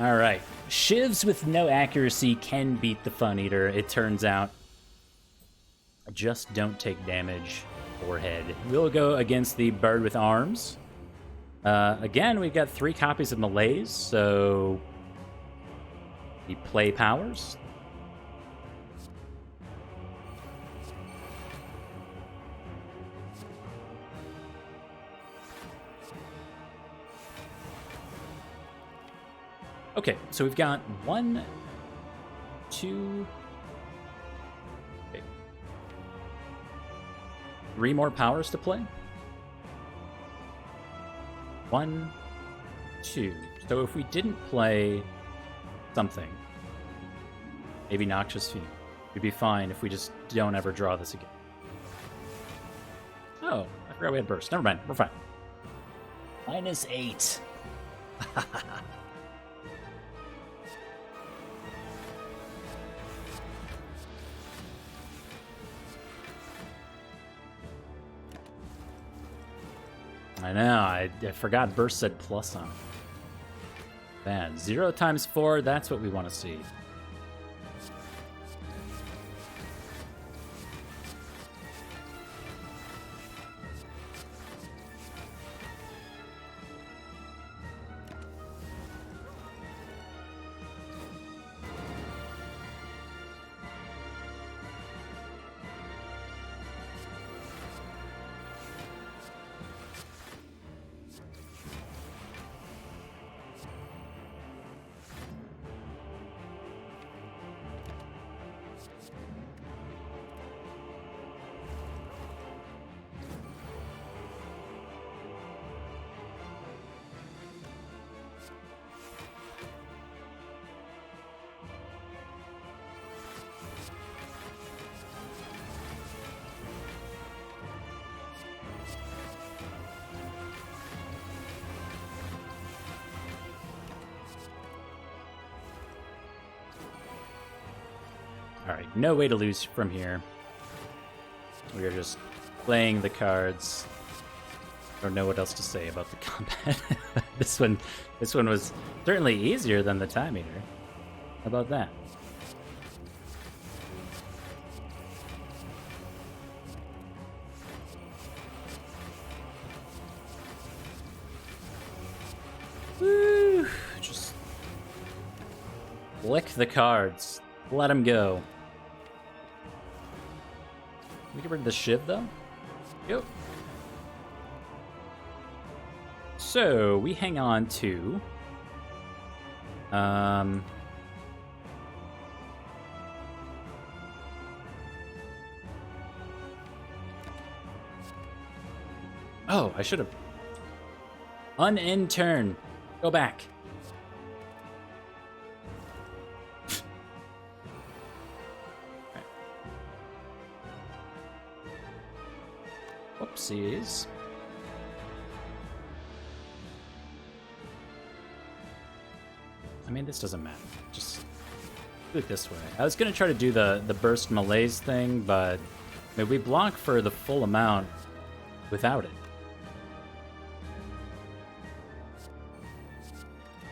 S1: All right. Shivs with no accuracy can beat the Fun Eater, it turns out. Just don't take damage or head. We'll go against the Bird with Arms. Again, we've got 3 copies of Malaise, so the play powers. Okay, so we've got 1, 2, 3 more powers to play. 1, 2. So if we didn't play something, maybe Noxious Fiend, we'd be fine if we just don't ever draw this again. Oh, I forgot we had burst. Never mind, we're fine. -8. I know, I forgot burst said plus on it. Bad. 0 times 4, that's what we want to see. Alright, no way to lose from here. We are just playing the cards. I don't know what else to say about the combat. This one was certainly easier than the Time Eater. How about that? Woo! Just lick the cards. Let them go. Can we get rid of the Shiv, though? Yep. So, we hang on to... Oh, I should have... Unend turn. Go back. Whoopsies. I mean, this doesn't matter. Just do it this way. I was going to try to do the burst malaise thing, but I mean, we block for the full amount without it.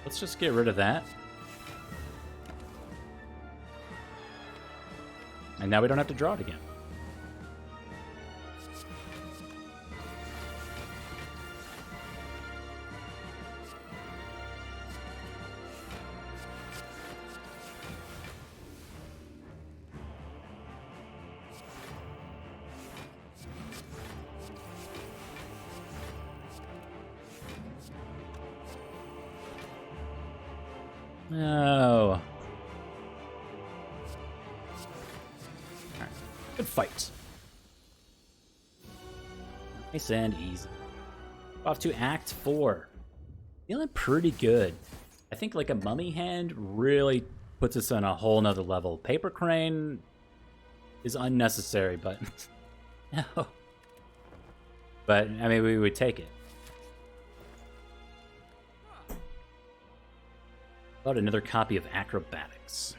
S1: Let's just get rid of that. And now we don't have to draw it again. No. Alright. Good fight. Nice and easy. Off to Act 4. Feeling pretty good. I think like a mummy hand really puts us on a whole nother level. Paper crane is unnecessary, but no. But I mean, we would take it. About another copy of Acrobatics.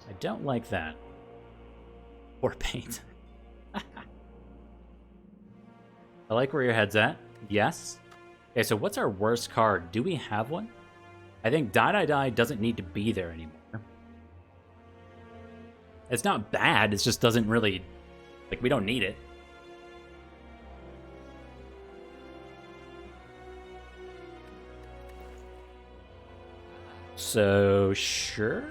S1: I don't like that. War paint. I like where your head's at. Yes. Okay, so what's our worst card? Do we have one? I think Die Die Die doesn't need to be there anymore. It's not bad, it just doesn't really... Like, we don't need it. So, sure.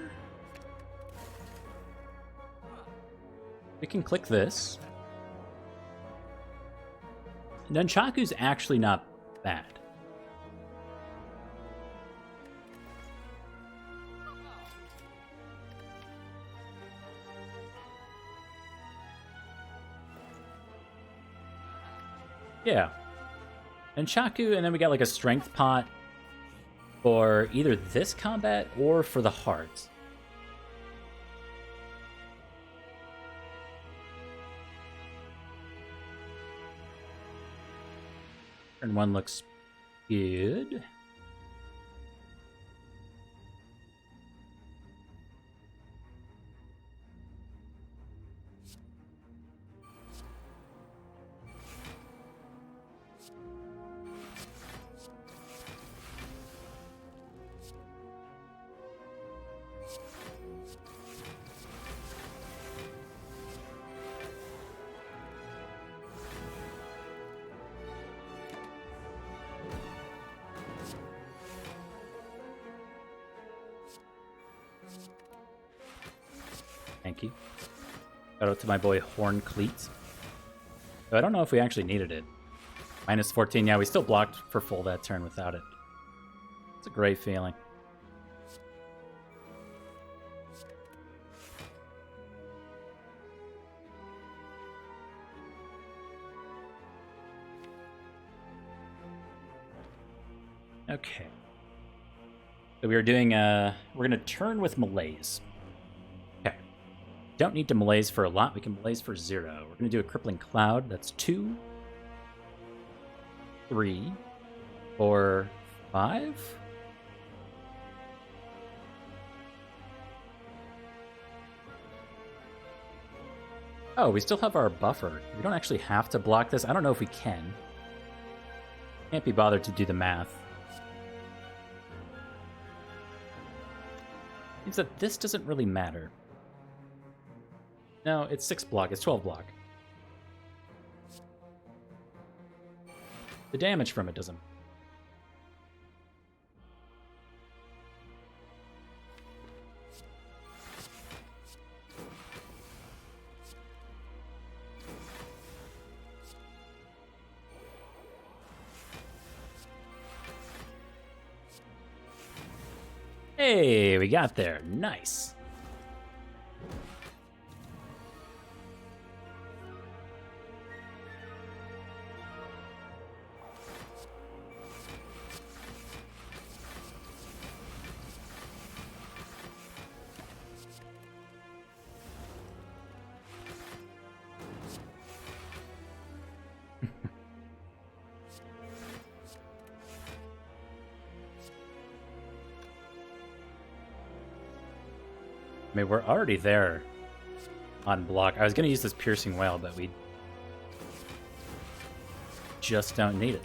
S1: We can click this. Nunchaku's actually not bad. Yeah. Nunchaku, and then we got like a strength pot for either this combat or for the hearts. Turn one looks good. Thank you. Shout out to my boy Horn Cleats. So I don't know if we actually needed it. Minus 14, yeah, we still blocked for full that turn without it. It's a great feeling. Okay. So we are doing, we're going to turn with Malaise. Don't need to Malaise for a lot. We can Malaise for 0. We're going to do a Crippling Cloud. That's 2, 3, 4, 5. Oh, we still have our buffer. We don't actually have to block this. I don't know if we can. Can't be bothered to do the math. Means that this doesn't really matter. No, it's 6 block. It's 12 block. The damage from it doesn't. Hey, we got there. Nice. I mean, we're already there on block. I was going to use this Piercing Wail, but we just don't need it.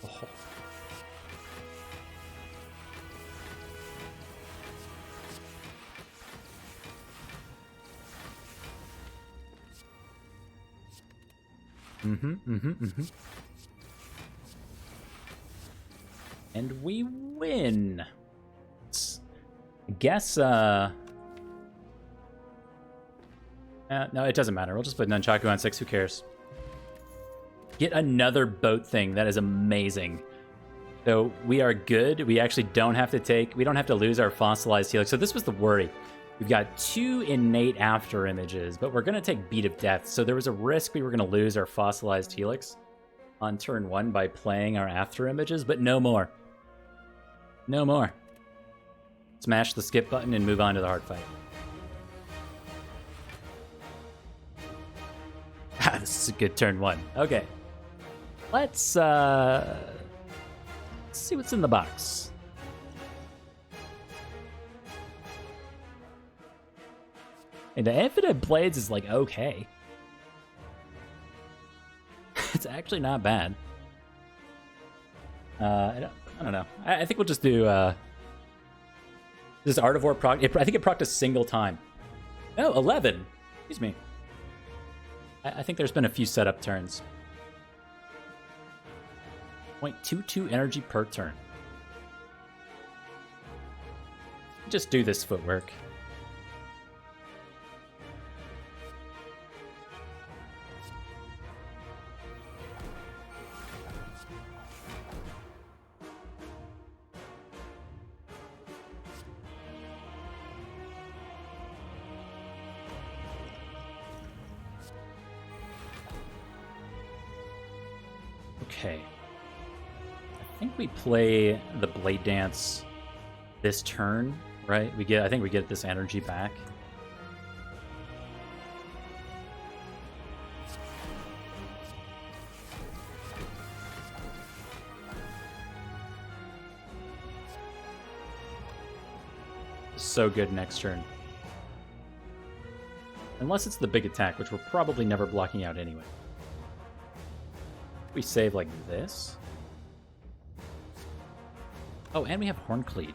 S1: Oh. And we win. I guess, no, it doesn't matter. We'll just put Nunchaku on 6. Who cares? Get another boat thing. That is amazing. So we are good. We actually don't have to take... We don't have to lose our fossilized helix. So this was the worry. We've got 2 innate after images, but we're going to take Beat of Death, so there was a risk we were going to lose our fossilized Helix on turn 1 by playing our after images, but no more. No more. Smash the skip button and move on to the hard fight. This is a good turn 1. Okay. Let's see what's in the box. And the Infinite Blades is like okay. It's actually not bad. I don't know. I think we'll just do this Artivore proc. I think it procced a single time. Oh, 11. Excuse me. I think there's been a few setup turns. 0.22 energy per turn. Just do this footwork. Okay. I think we play the Blade Dance this turn, right? I think we get this energy back. So good next turn. Unless it's the big attack, which we're probably never blocking out anyway. We save like this. Oh, and we have Horncleat.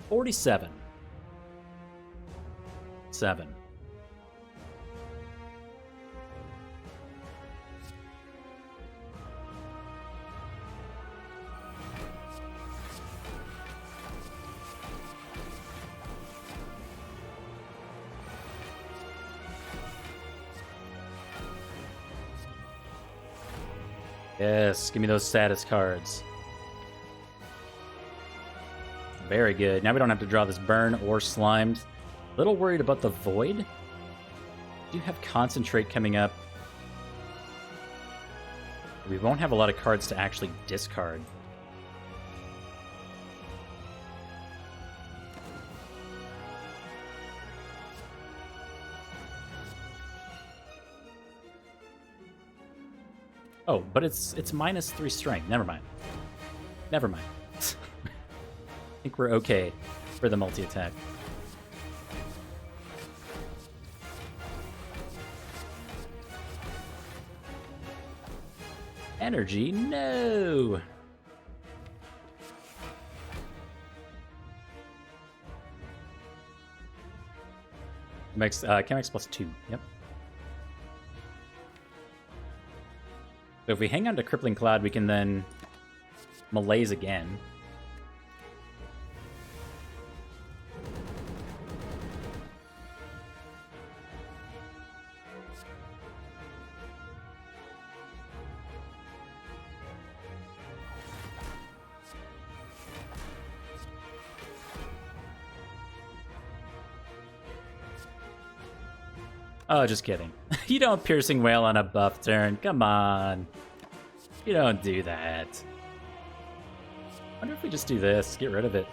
S1: $47. 7. Yes, give me those status cards. Very good. Now we don't have to draw this burn or slimed. A little worried about the void. Do have concentrate coming up. We won't have a lot of cards to actually discard. Oh, but it's -3 strength. Never mind. Never mind. I think we're okay for the multi-attack. Energy, no! Chemex plus 2, yep. So if we hang on to Crippling Cloud, we can then malaise again. Oh, just kidding. You don't Piercing Wail on a buff turn. Come on. You don't do that. I wonder if we just do this. Get rid of it.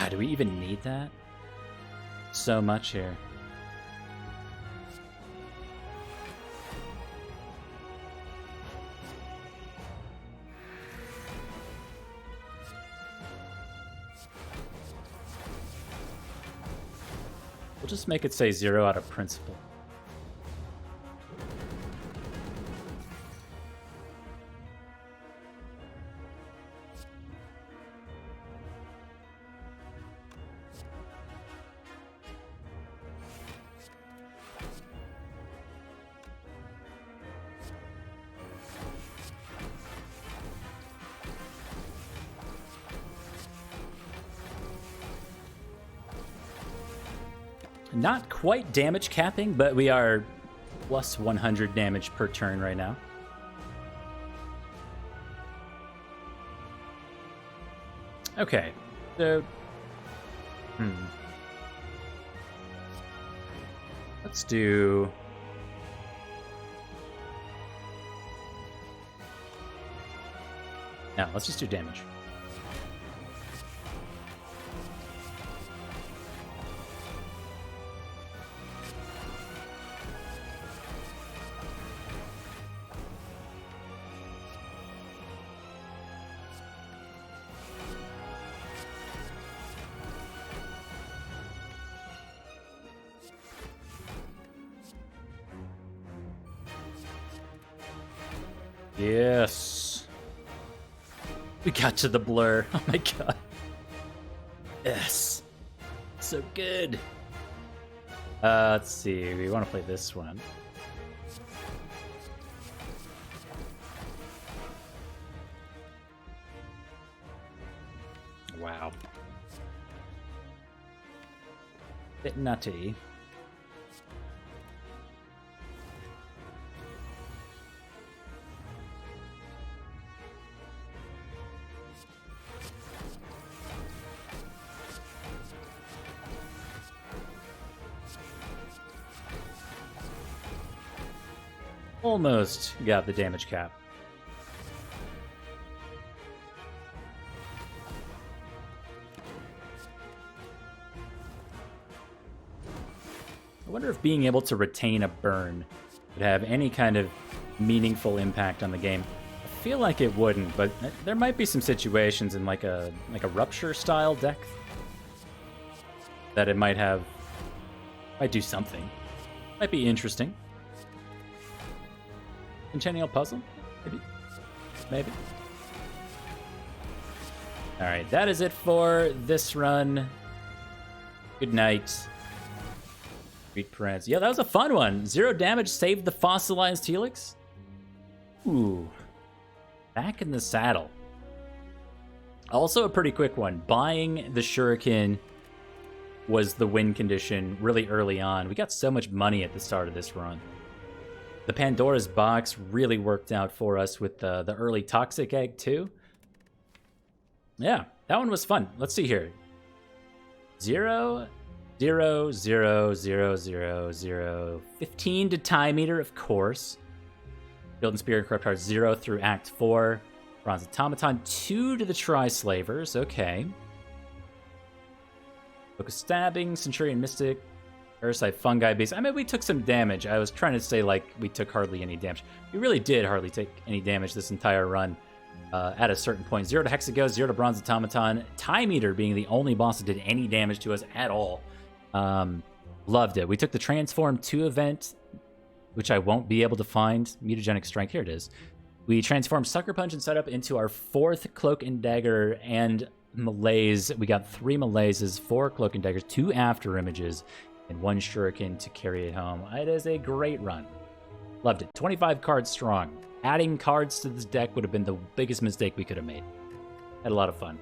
S1: Do we even need that? So much here. We'll just make it say 0 out of principle. Not quite damage capping, but we are plus 100 damage per turn right now. Okay, so... Let's do... No, let's just do damage. Yes. We got to the blur. Oh my god. Yes. So good. Let's see. We want to play this one. Wow. Bit nutty. Almost got the damage cap. I wonder if being able to retain a burn would have any kind of meaningful impact on the game. I feel like it wouldn't, but there might be some situations in like a rupture style deck that it might do something. Might be interesting. Centennial Puzzle? Maybe. Alright, that is it for this run. Good night. Greet Prince. Yeah, that was a fun one. 0 damage, saved the fossilized Helix. Ooh. Back in the saddle. Also a pretty quick one. Buying the Shuriken was the win condition really early on. We got so much money at the start of this run. The Pandora's box really worked out for us with the early Toxic Egg, too. Yeah, that one was fun. Let's see here. 0, 0, 0, 0, 0, 0. 15 to Time Eater, of course. Build and Spirit Corrupt Heart 0 through Act 4. Bronze Automaton 2 to the Tri-Slavers. Okay. Book of Stabbing, Centurion Mystic. Parasite Fungi Beast. I mean, we took some damage. I was trying to say, like, we took hardly any damage. We really did hardly take any damage this entire run at a certain point. 0 to Hexaghost, 0 to Bronze Automaton. Time Eater being the only boss that did any damage to us at all. Loved it. We took the Transform 2 event, which I won't be able to find. Mutagenic Strength. Here it is. We transformed Sucker Punch and Setup into our 4th Cloak and Dagger and Malaise. We got 3 Malaises, 4 Cloak and Daggers, 2 After Images, and 1 Shuriken to carry it home. It is a great run. Loved it. 25 cards strong. Adding cards to this deck would have been the biggest mistake we could have made. Had a lot of fun.